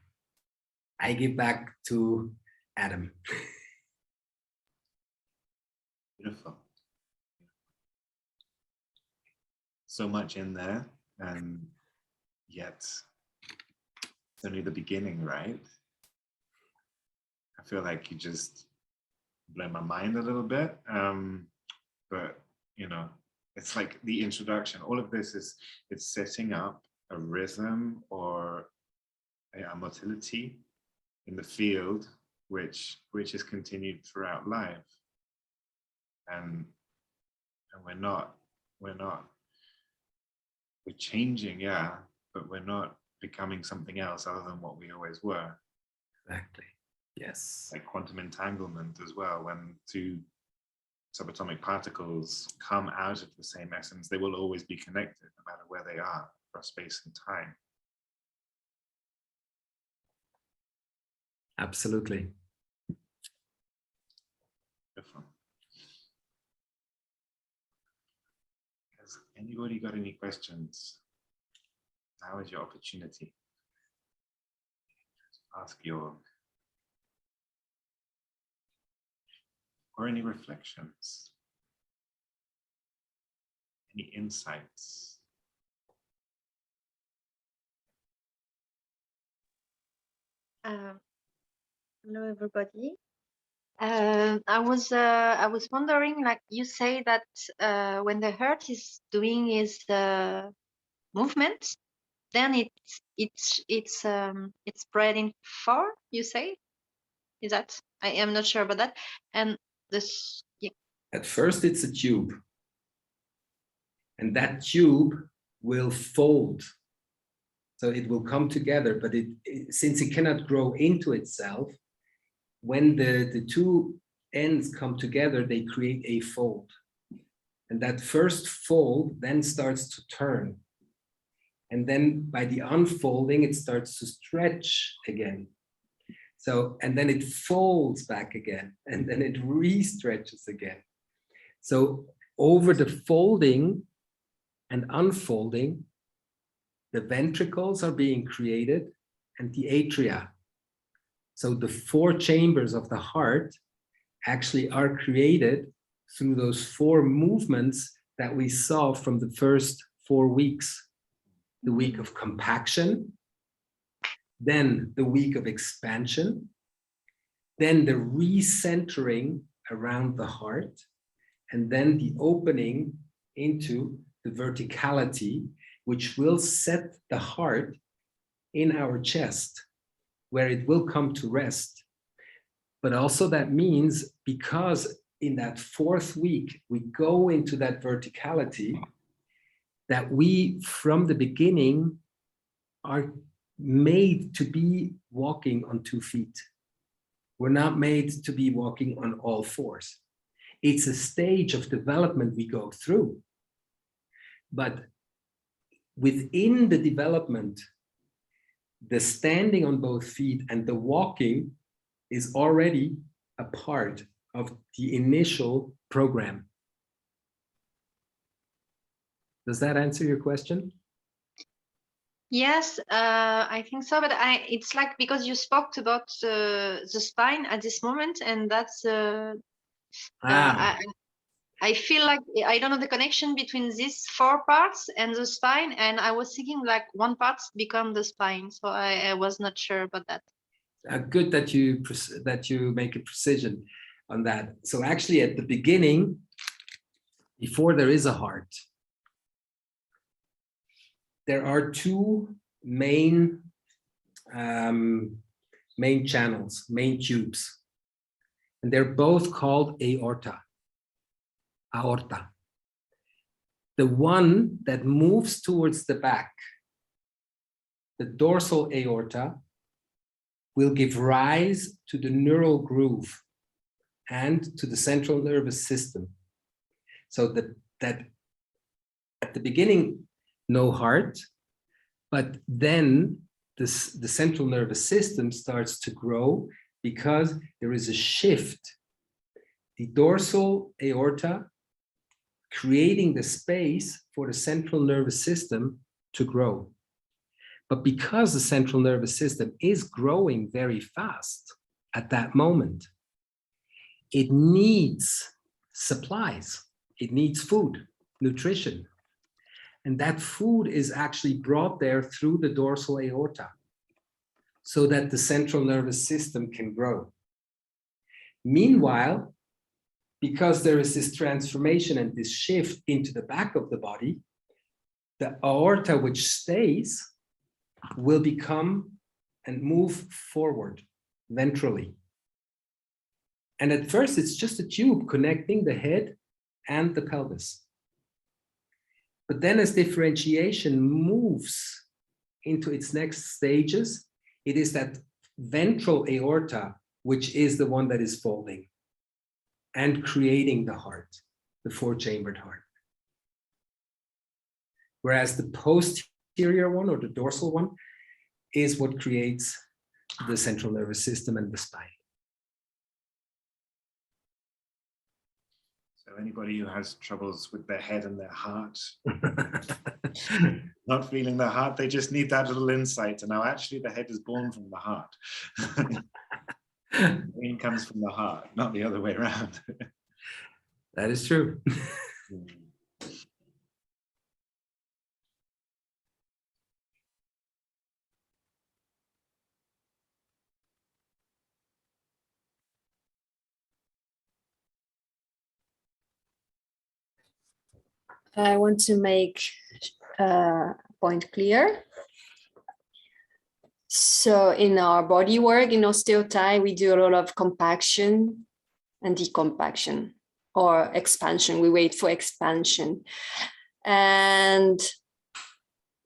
I give back to Adam. Beautiful. So much in there, and yet it's only the beginning, right? I feel like you just blow my mind a little bit, but you know, it's like the introduction. All of this is, it's setting up a rhythm or a motility in the field, which is continued throughout life, and we're changing, yeah, but we're not becoming something else other than what we always were. Exactly. Yes. Like quantum entanglement as well, when two subatomic particles come out of the same essence, they will always be connected no matter where they are across space and time. Absolutely. Beautiful. Has anybody got any questions? Now is your opportunity. ask Jörg, or any reflections, any insights. Hello, everybody. I was wondering, like you say that when the heart is doing its movement, then it's spreading far. You say, is that? I am not sure about that. And this, yeah. At first, it's a tube, and that tube will fold. So it will come together, but since it cannot grow into itself, when the two ends come together, they create a fold. And that first fold then starts to turn. And then by the unfolding, it starts to stretch again. So, and then it folds back again, and then it re-stretches again. So over the folding and unfolding, the ventricles are being created and the atria. So the 4 chambers of the heart actually are created through those 4 movements that we saw from the first 4 weeks. The week of compaction, then the week of expansion, then the recentering around the heart, and then the opening into the verticality, which will set the heart in our chest, where it will come to rest. But also that means, because in that 4th week, we go into that verticality, that we, from the beginning, are made to be walking on 2 feet. We're not made to be walking on all 4s. It's a stage of development we go through. But within the development, the standing on both feet and the walking is already a part of the initial program. Does that answer your question? Yes, I think so. But it's like, because you spoke about the spine at this moment, and that's I feel like I don't know the connection between these 4 parts and the spine, and I was thinking like one part become the spine, so I was not sure about that. Good that you make a precision on that. So actually, at the beginning, before there is a heart, there are 2 main channels, main tubes, and they're both called aorta. The one that moves towards the back, the dorsal aorta, will give rise to the neural groove and to the central nervous system. So that at the beginning, no heart, but then the central nervous system starts to grow because there is a shift. The dorsal aorta creating the space for the central nervous system to grow. But because the central nervous system is growing very fast at that moment, it needs supplies, it needs food, nutrition. And that food is actually brought there through the dorsal aorta so that the central nervous system can grow. Meanwhile, because there is this transformation and this shift into the back of the body, the aorta, which stays, will become and move forward ventrally. And at first, it's just a tube connecting the head and the pelvis. But then as differentiation moves into its next stages, it is that ventral aorta, which is the one that is folding and creating the heart, the 4-chambered heart. Whereas the posterior one, or the dorsal one, is what creates the central nervous system and the spine. So So anybody who has troubles with their head and their heart, not feeling the heart, they just need that little insight to know actually the head is born from the heart. The brain comes from the heart, not the other way around. That is true. I want to make a point clear. So in our body work, in osteotai, we do a lot of compaction and decompaction, or expansion. We wait for expansion. And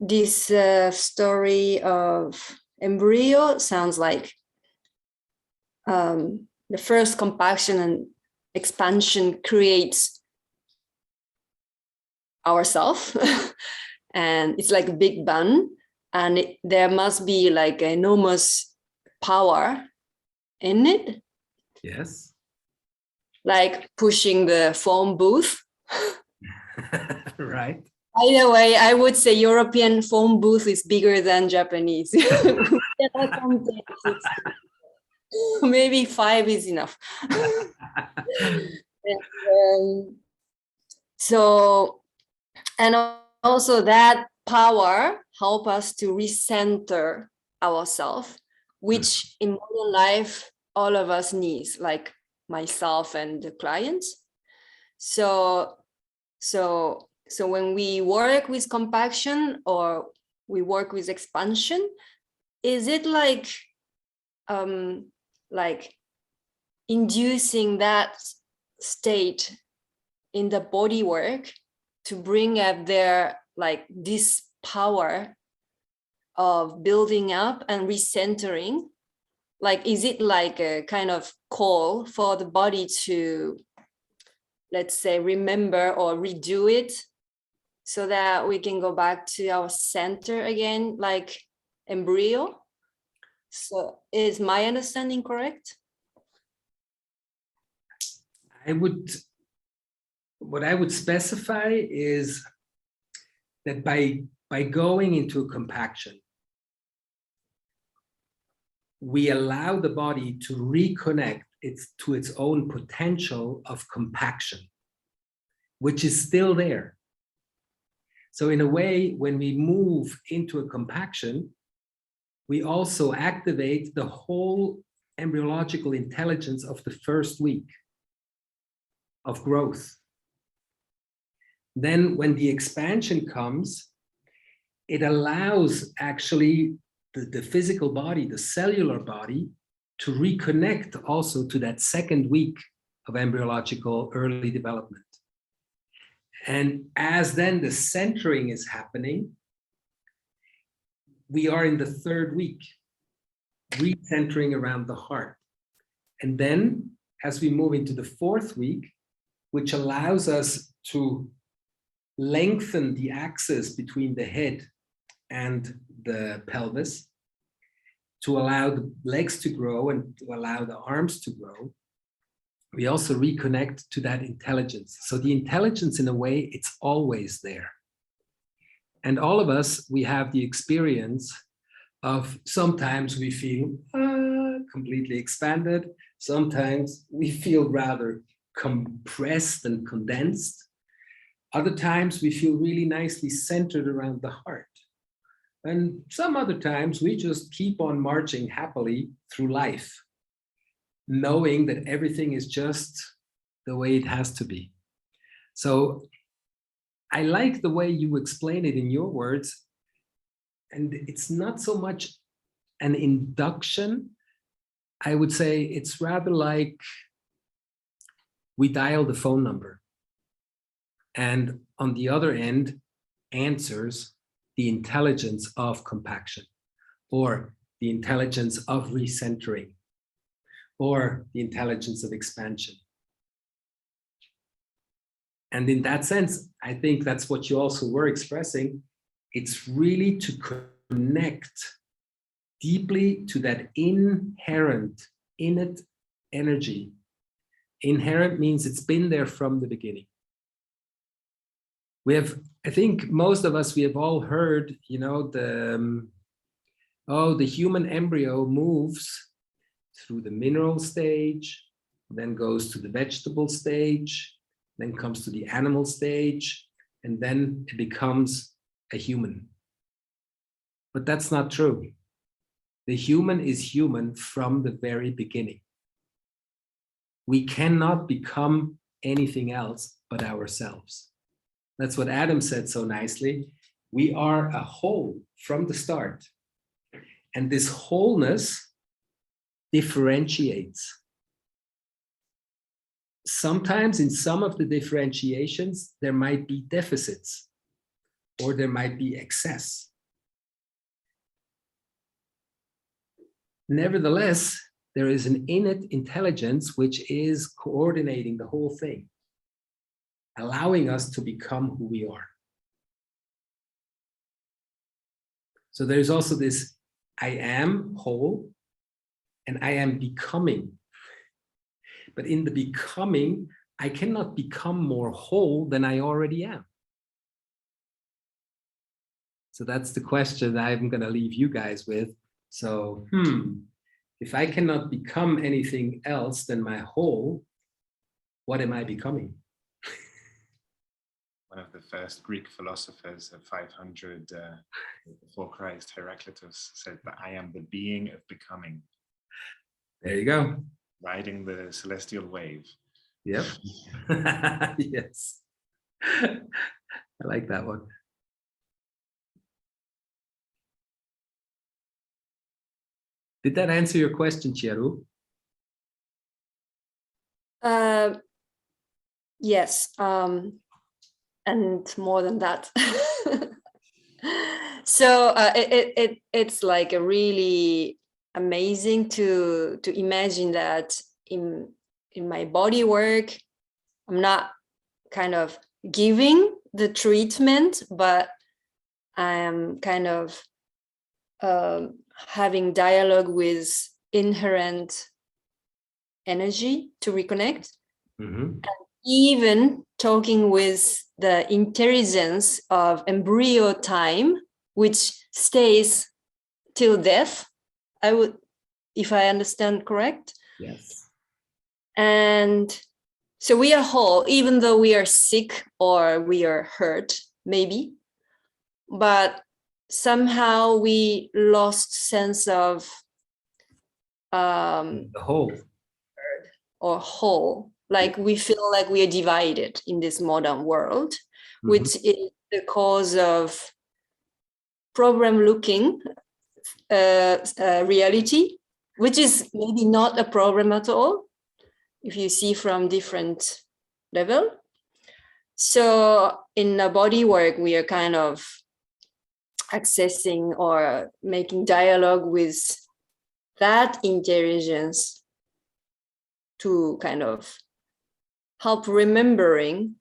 this story of embryo sounds like the first compaction and expansion creates ourself. And it's like a big bang. And there must be like enormous power in it. Yes. Like pushing the phone booth. Right. Either way, I would say European phone booth is bigger than Japanese. Maybe 5 is enough. So, and also that power help us to recenter ourselves, which in modern life, all of us needs, like myself and the clients. So when we work with compaction or we work with expansion, is it like inducing that state in the body work to bring up their like this power of building up and recentering? Like, is it like a kind of call for the body to, let's say, remember or redo it so that we can go back to our center again, like embryo? So is my understanding correct? What I would specify is that by going into a compaction, we allow the body to reconnect to its own potential of compaction, which is still there. So in a way, when we move into a compaction, we also activate the whole embryological intelligence of the first week of growth. Then when the expansion comes, it allows actually the physical body, the cellular body, to reconnect also to that second week of embryological early development. And as then the centering is happening, we are in the third week, recentering around the heart. And then as we move into the fourth week, which allows us to lengthen the axis between the head and the pelvis, to allow the legs to grow and to allow the arms to grow, we also reconnect to that intelligence. So the intelligence, in a way, it's always there. And all of us, we have the experience of sometimes we feel completely expanded. Sometimes we feel rather compressed and condensed. Other times we feel really nicely centered around the heart. And some other times we just keep on marching happily through life, knowing that everything is just the way it has to be. So I like the way you explain it in your words. And it's not so much an induction. I would say it's rather like we dial the phone number, and on the other end answers the intelligence of compaction, or the intelligence of recentering, or the intelligence of expansion. And in that sense, I think that's what you also were expressing. It's really to connect deeply to that inherent, innate energy Inherent means it's been there from the beginning. We have, I think most of us, we have all heard, you know, the human embryo moves through the mineral stage, then goes to the vegetable stage, then comes to the animal stage, and then it becomes a human. But that's not true. The human is human from the very beginning. We cannot become anything else but ourselves. That's what Adam said so nicely. We are a whole from the start. And this wholeness differentiates. Sometimes in some of the differentiations, there might be deficits or there might be excess. Nevertheless, there is an innate intelligence which is coordinating the whole thing, allowing us to become who we are. So there's also this, I am whole and I am becoming. But in the becoming, I cannot become more whole than I already am. So that's the question I'm going to leave you guys with. So, if I cannot become anything else than my whole, what am I becoming? One of the first Greek philosophers of 500 before Christ, Heraclitus, said that I am the being of becoming. There you go. Riding the celestial wave. Yep. Yes. I like that one. Did that answer your question, Chiaru? Yes, and more than that. So it's like a really amazing to imagine that in my body work, I'm not kind of giving the treatment, but I am kind of having dialogue with inherent energy to reconnect. Mm-hmm. Even talking with the intelligence of embryo time, which stays till death, I would, if I understand correct. Yes. And so we are whole, even though we are sick or we are hurt, maybe, but somehow we lost sense of The whole. or whole. Like we feel like we are divided in this modern world, which is the cause of problem looking reality, which is maybe not a problem at all if you see from different level. So in the body work, we are kind of accessing or making dialogue with that intelligence to kind of help remembering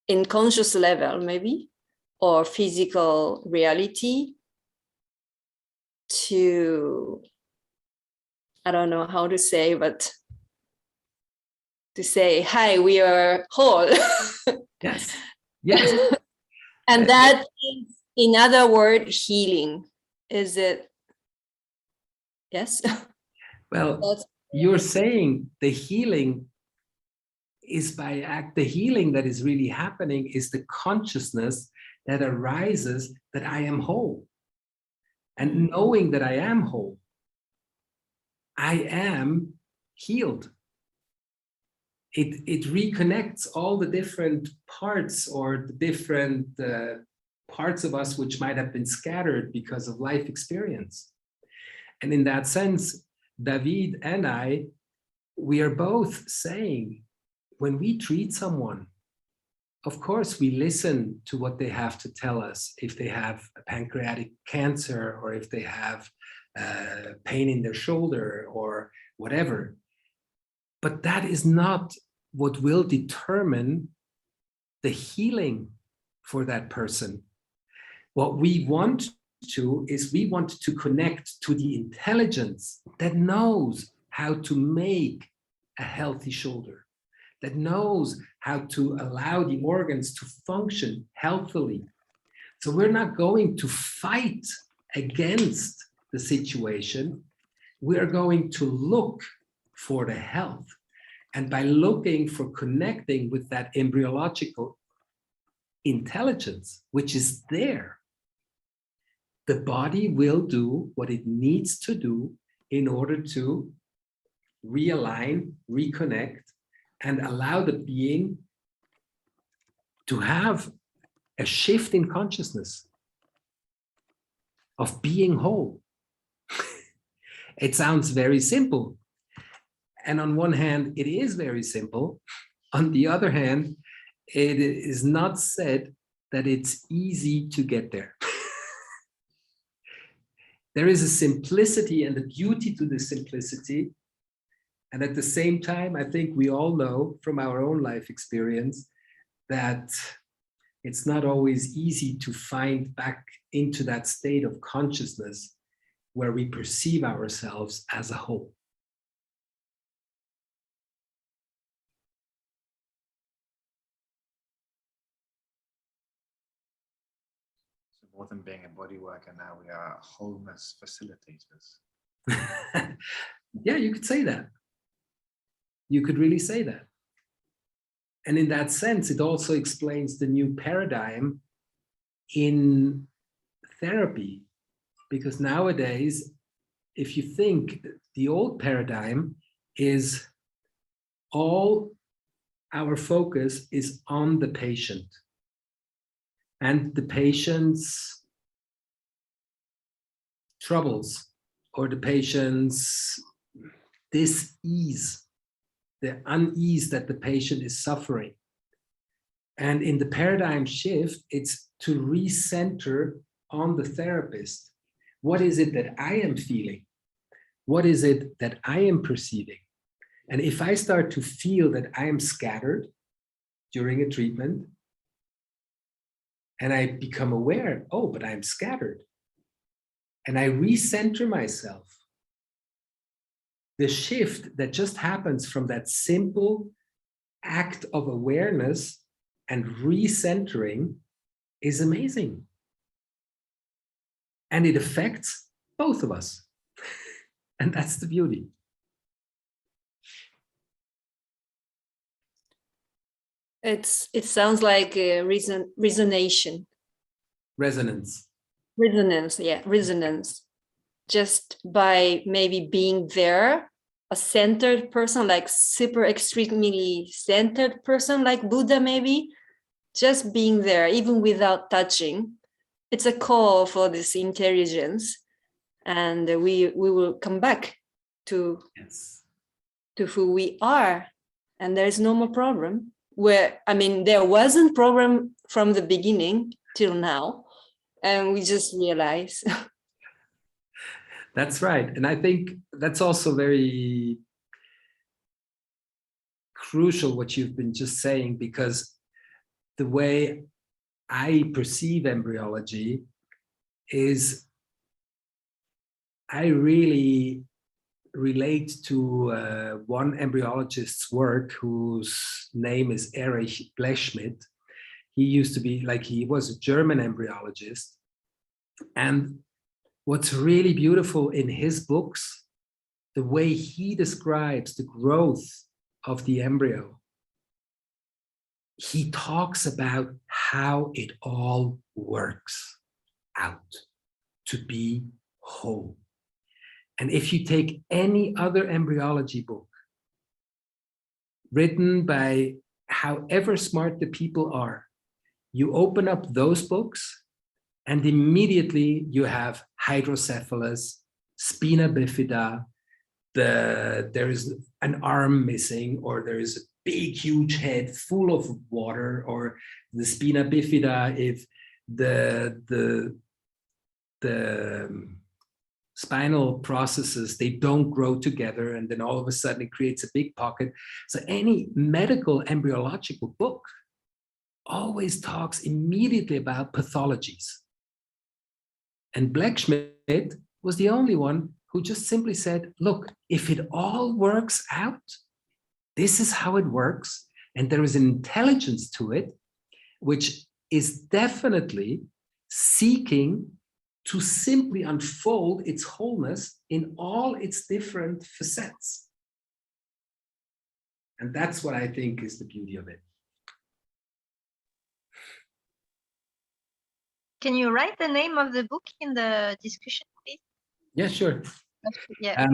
in conscious level maybe, or physical reality to, I don't know how to say, but to say, hi, we are whole. Yes. Yes. And that is, in other words, healing. Is it? Yes. Well, you're saying the healing is the healing that is really happening is the consciousness that arises that I am whole. And knowing that I am whole, I am healed. It reconnects all the different parts or the different parts of us which might have been scattered because of life experience. And in that sense, David and I, we are both saying, when we treat someone, of course, we listen to what they have to tell us. If they have a pancreatic cancer or if they have pain in their shoulder or whatever. But that is not what will determine the healing for that person. What we want to is we want to connect to the intelligence that knows how to make a healthy shoulder, that knows how to allow the organs to function healthily. So we're not going to fight against the situation. We're going to look for the health. And by looking for connecting with that embryological intelligence, which is there, the body will do what it needs to do in order to realign, reconnect, and allow the being to have a shift in consciousness of being whole. It sounds very simple. And on one hand, it is very simple. On the other hand, it is not said that it's easy to get there. There is a simplicity and a beauty to the simplicity. And at the same time, I think we all know from our own life experience that it's not always easy to find back into that state of consciousness where we perceive ourselves as a whole. So more than being a body worker, now we are wholeness facilitators. Yeah, you could say that. You could really say that. And in that sense, it also explains the new paradigm in therapy. Because nowadays, if you think the old paradigm is all our focus is on the patient and the patient's troubles or the patient's dis-ease, the unease that the patient is suffering. And in the paradigm shift, it's to recenter on the therapist. What is it that I am feeling? What is it that I am perceiving? And if I start to feel that I am scattered during a treatment, and I become aware, oh, but I'm scattered, and I recenter myself, the shift that just happens from that simple act of awareness and recentering is amazing. And it affects both of us. And that's the beauty. It sounds like a resonance. Resonance, yeah, resonance. Just by maybe being there, a centered person, like super extremely centered person, like Buddha maybe, just being there, even without touching. It's a call for this intelligence. And we will come back to, Yes. to who we are. And there's no more problem. Where, I mean, there wasn't problem from the beginning till now. And we just realize. That's right. And I think that's also very crucial what you've been just saying, because the way I perceive embryology is I really relate to one embryologist's work whose name is Erich Blechschmidt. He used to be he was a German embryologist. And what's really beautiful in his books, the way he describes the growth of the embryo, he talks about how it all works out to be whole. And if you take any other embryology book written by however smart the people are, you open up those books and immediately you have hydrocephalus, spina bifida, there is an arm missing, or there is a big, huge head full of water, or the spina bifida, if the spinal processes, they don't grow together, and then all of a sudden it creates a big pocket. So any medical embryological book always talks immediately about pathologies. And Blechschmidt was the only one who just simply said, look, if it all works out, this is how it works. And there is an intelligence to it, which is definitely seeking to simply unfold its wholeness in all its different facets. And that's what I think is the beauty of it. Can you write the name of the book in the discussion, please? Yeah, sure. Yeah.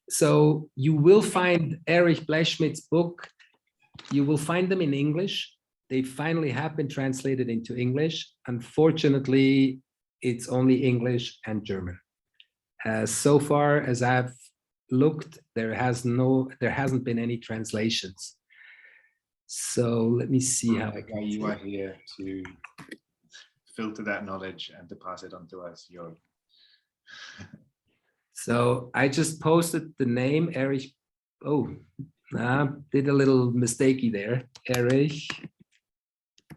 So you will find Erich Bleschmidt's book. You will find them in English. They finally have been translated into English. Unfortunately, it's only English and German. So far as I've looked, there hasn't been any translations. So let me see how I can. You are here to filter that knowledge and to pass it on to us, Jörg. So I just posted the name Erich. Oh, did a little mistakey there. Erich.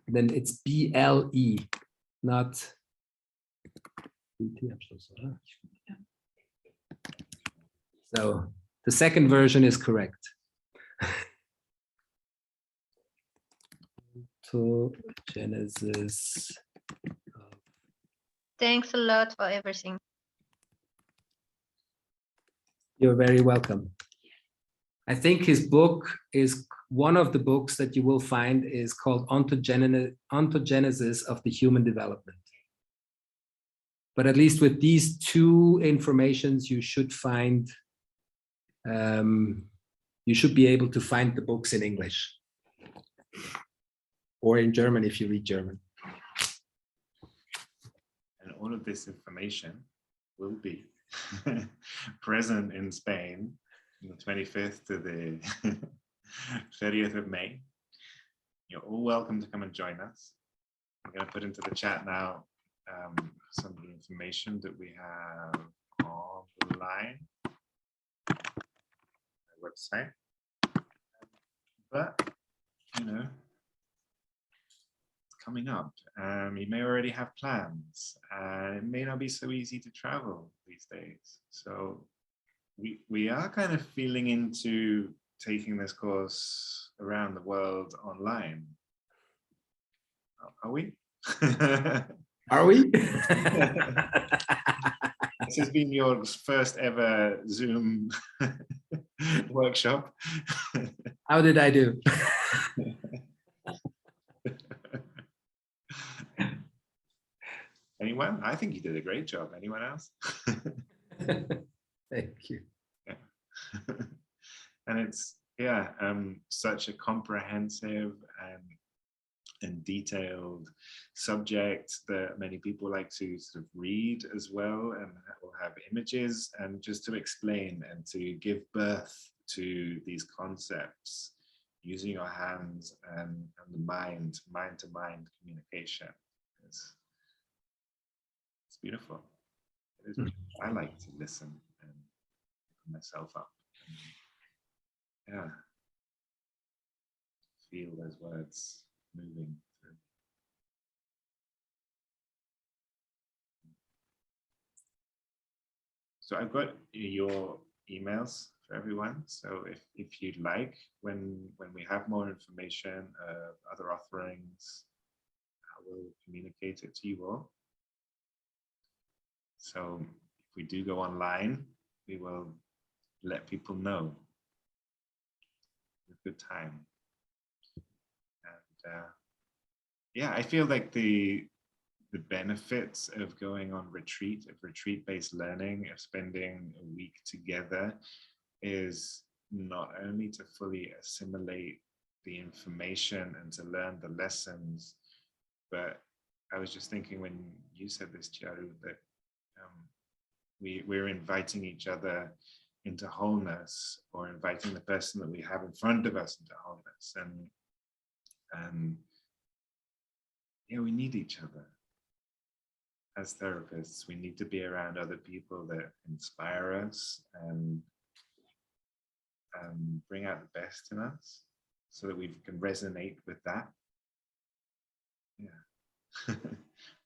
Then it's BLE, not. So the second version is correct. To Genesis. Thanks a lot for everything. You're very welcome. I think his book is one of the books that you will find is called Ontogenesis of the Human Development. But at least with these two informations, you should find, you should be able to find the books in English or in German if you read German. And all of this information will be present in Spain from the 25th to the 30th of May. You're all welcome to come and join us. I'm going to put into the chat now some of the information that we have online, our website. But, you know, it's coming up. You may already have plans, and it may not be so easy to travel these days. So we are kind of feeling into taking this course around the world online. Are we? Are we? This has been your first ever Zoom workshop. How did I do? Anyone? I think you did a great job. Anyone else? Thank you. Yeah. And it's, yeah, such a comprehensive and detailed subject that many people like to sort of read as well, and will have images, and just to explain and to give birth to these concepts using your hands and the mind-to-mind communication. It's beautiful. It is beautiful. I like to listen and pick myself up. And, yeah, feel those words moving through. So I've got your emails for everyone. So if you'd like, when we have more information, other offerings, I will communicate it to you all. So if we do go online, we will let people know. A good time. And yeah, I feel like the benefits of going on retreat, of retreat-based learning, of spending a week together, is not only to fully assimilate the information and to learn the lessons, but I was just thinking when you said this, Charu, that we're inviting each other into wholeness, or inviting the person that we have in front of us into wholeness. And yeah, we need each other. As therapists, we need to be around other people that inspire us and bring out the best in us, so that we can resonate with that. Yeah.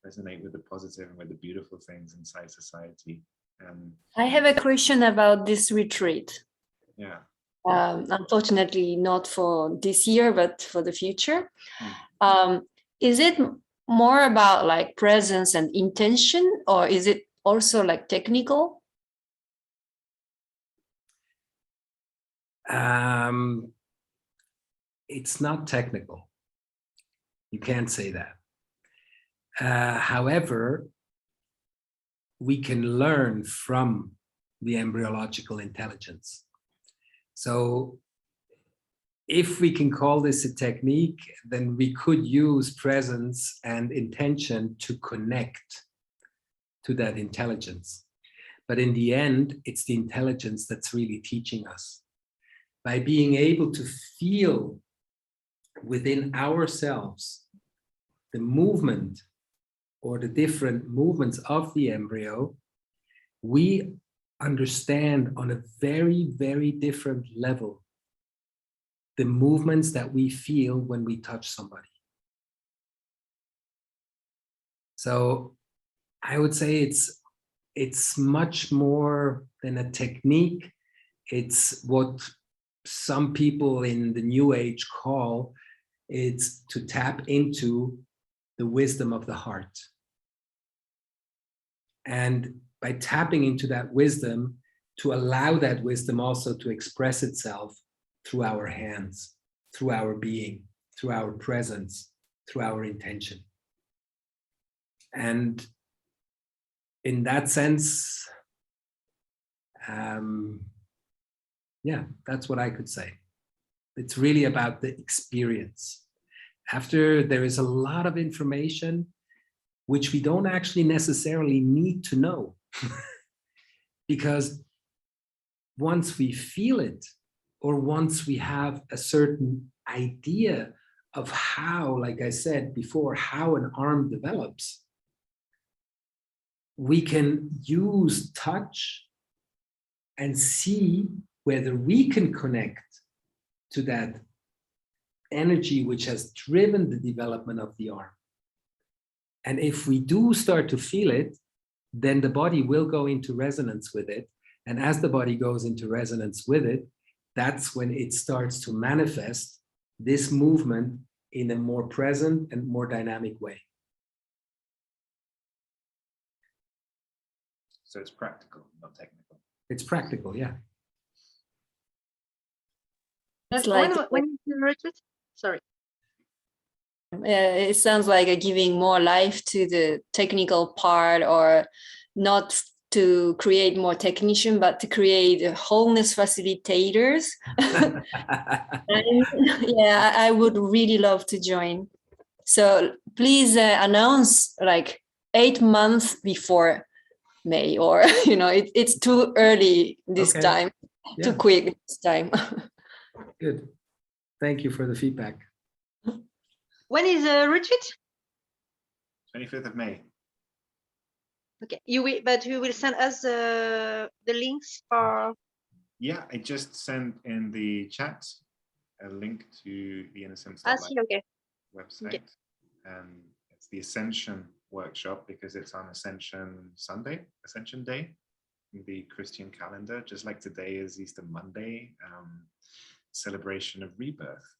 Resonate with the positive and with the beautiful things inside society. I have a question about this retreat. Yeah. Unfortunately, not for this year, but for the future. Is it more about like presence and intention, or is it also like technical? It's not technical. You can't say that. However, we can learn from the embryological intelligence. So if we can call this a technique, then we could use presence and intention to connect to that intelligence. But in the end, it's the intelligence that's really teaching us. By being able to feel within ourselves the movement or the different movements of the embryo, we understand on a very, very different level the movements that we feel when we touch somebody. So I would say it's much more than a technique. It's what some people in the New Age call, it's to tap into the wisdom of the heart. And by tapping into that wisdom, to allow that wisdom also to express itself through our hands, through our being, through our presence, through our intention. And in that sense, yeah, that's what I could say. It's really about the experience. After there is a lot of information which we don't actually necessarily need to know. Because once we feel it, or once we have a certain idea of how, like I said before, how an arm develops, we can use touch and see whether we can connect to that energy which has driven the development of the arm. And if we do start to feel it, then the body will go into resonance with it. And as the body goes into resonance with it, that's when it starts to manifest this movement in a more present and more dynamic way. So it's practical, not technical. It's practical, yeah. It's like when you retreat, sorry. It sounds like giving more life to the technical part, or not to create more technician, but to create wholeness facilitators. And, yeah, I would really love to join. So please announce like 8 months before May, or it's too early this time, too quick this time. Good. Thank you for the feedback. When is the retreat? 25th of May. Okay, but you will send us the links for. Yeah, I just sent in the chat a link to the Innocence Okay. website. Okay. And it's the Ascension workshop, because it's on Ascension Sunday, Ascension Day, in the Christian calendar, just like today is Easter Monday, celebration of rebirth.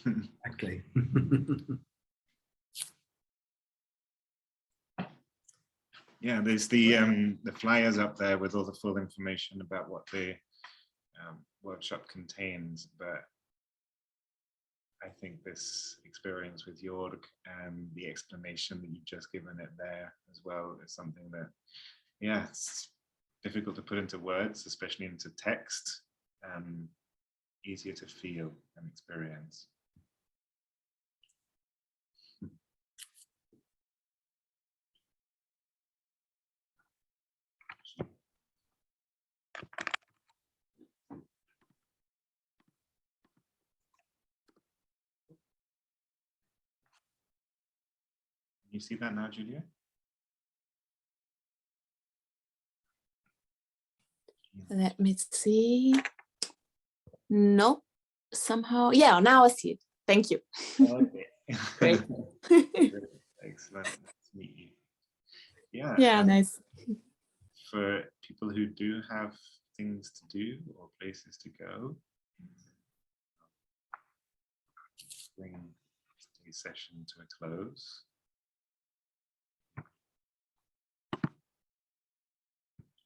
Exactly. Yeah, there's the flyers up there with all the full information about what the workshop contains. But I think this experience with Jörg and the explanation that you've just given it there as well is something that, yeah, it's difficult to put into words, especially into text, easier to feel and experience. You see that now, Julia? Let me see. No, somehow. Yeah, now I see it. Thank you. Okay. Great. Excellent. Nice to meet you. Yeah. Yeah, nice. For people who do have things to do or places to go. Bring today's session to a close.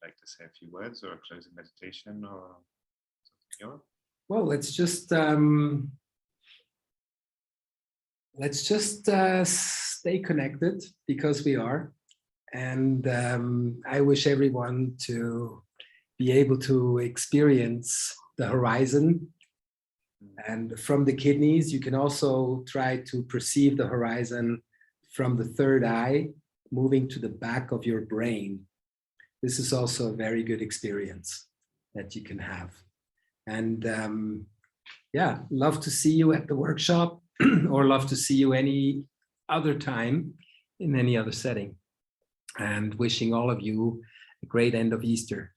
Like to say a few words or a closing meditation or something else? Well, let's just stay connected, because we are. And I wish everyone to be able to experience the horizon. And from the kidneys, you can also try to perceive the horizon from the third eye, moving to the back of your brain. This is also a very good experience that you can have. And yeah, love to see you at the workshop or love to see you any other time in any other setting. And wishing all of you a great end of Easter.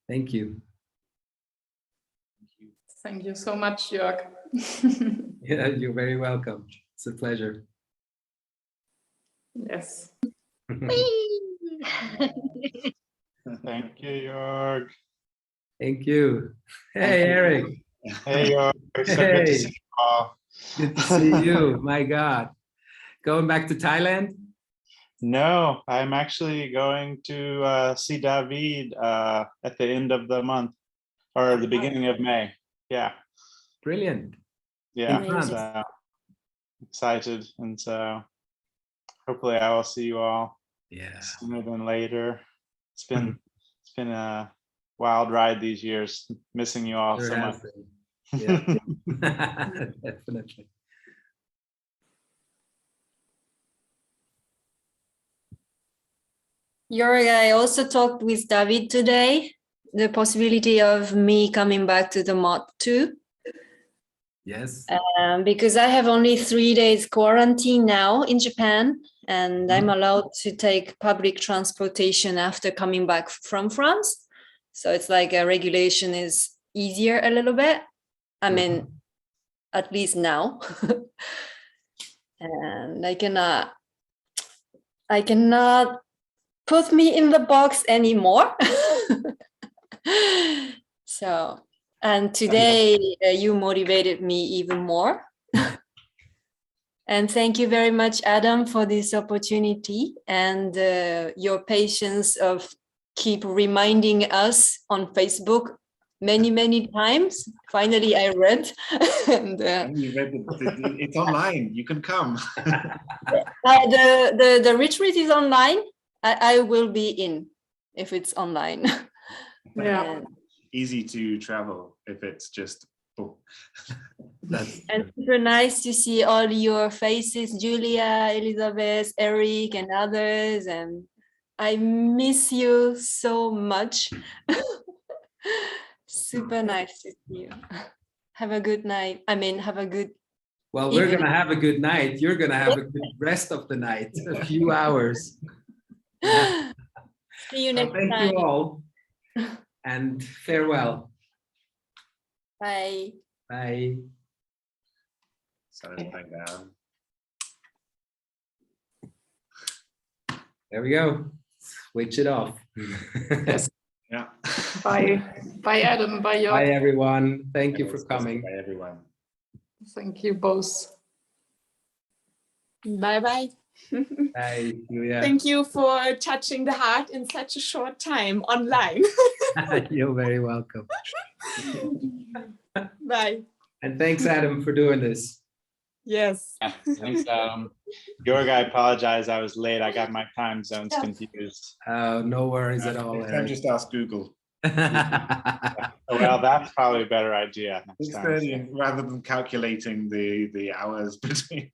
Thank you. Thank you so much, Jörg. Yeah, you're very welcome. It's a pleasure. Yes. Thank you, Jörg. Thank you. Hey, Eric. Hey, Jörg. So good to see you all. Good to see you. My God. Going back to Thailand? No, I'm actually going to see David at the end of the month or the beginning of May. Yeah. Brilliant. Yeah. In France. So excited. And so hopefully I will see you all sooner than later. It's been a wild ride these years, missing you all so much. Yeah. Definitely. Jörg, I also talked with David today, the possibility of me coming back to the mod too. Yes. Because I have only 3 days quarantine now in Japan, and I'm allowed to take public transportation after coming back from France. So it's like a regulation is easier a little bit. I mean, at least now. And I cannot put me in the box anymore. So, and today you motivated me even more. And thank you very much, Adam, for this opportunity and your patience of keep reminding us on Facebook many times. Finally, I read. And, you read it's online. You can come. the retreat is online. I will be in if it's online. Yeah. Easy to travel if it's just and super nice to see all your faces, Julia, Elizabeth, Eric, and others. And I miss you so much. Super nice to see you. Have a good night. I mean, have a good Well, we're going to have a good night. You're going to have a good rest of the night, a few hours. Yeah. See you next Thank time. you all. And farewell. Bye. Bye. Sun is going down. There we go. Switch it off. Yes. Yeah. Bye. Bye, Adam. Bye, Jörg. Bye, everyone. Thank you for coming. Bye, everyone. Thank you both. Bye bye. Bye, Julia. Thank you for touching the heart in such a short time online. You're very welcome. Bye. And thanks, Adam, for doing this. Yes. Yeah, thanks, Jörg, I apologize. I was late. I got my time zones confused. No worries at all, Next time, Eric. just ask Google. Well, that's probably a better idea next time. Rather than calculating the hours between.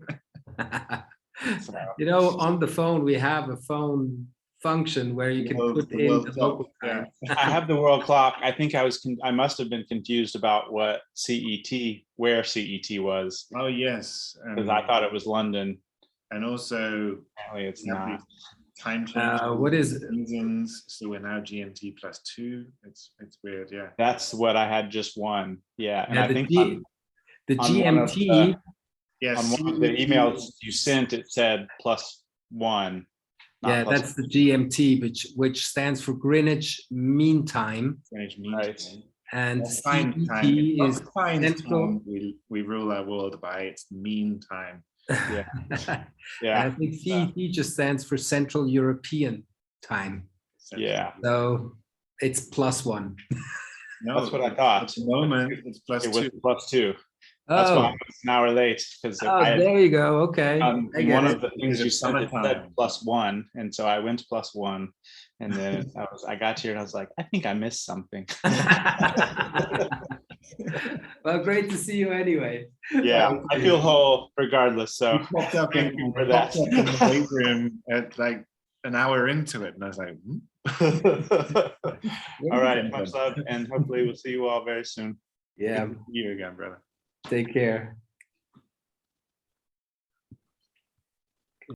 You know, on the phone, we have a phone function where you can put in the local time. I have the world clock. I think I must have been confused about what where CET was. Oh, yes. Because I thought it was London. And also, apparently it's not. Time change. What is it? Reasons, so we're now GMT +2. It's weird, yeah. That's what I had just one. Yeah. And Yeah, I think the GMT Yes. On one of the emails you sent, it said +1. not Yeah, plus that's the GMT, which stands for Greenwich Mean Time, Greenwich Mean Right. Time. and That's fine CET time. is It's fine Central. time. We rule our world by its mean time. Yeah. And Yeah. I think CET just stands for Central European Time. Yeah. So it's +1. No, That's what I thought. At the moment, it's It was +2. +2. That's why I was an hour late, because Oh, there you go. Okay. I in get one it. of the things you It's said, it said summertime. +1, and so I went +1, and then I got here and I was like, I think I missed something. Well, great to see you anyway. Yeah, I feel whole regardless. So You popped up thank you for that. in the weight room at like an hour into it, and I was like, All right, much love, and hopefully we'll see you all very soon. Yeah. Good to see you again, brother. Take care.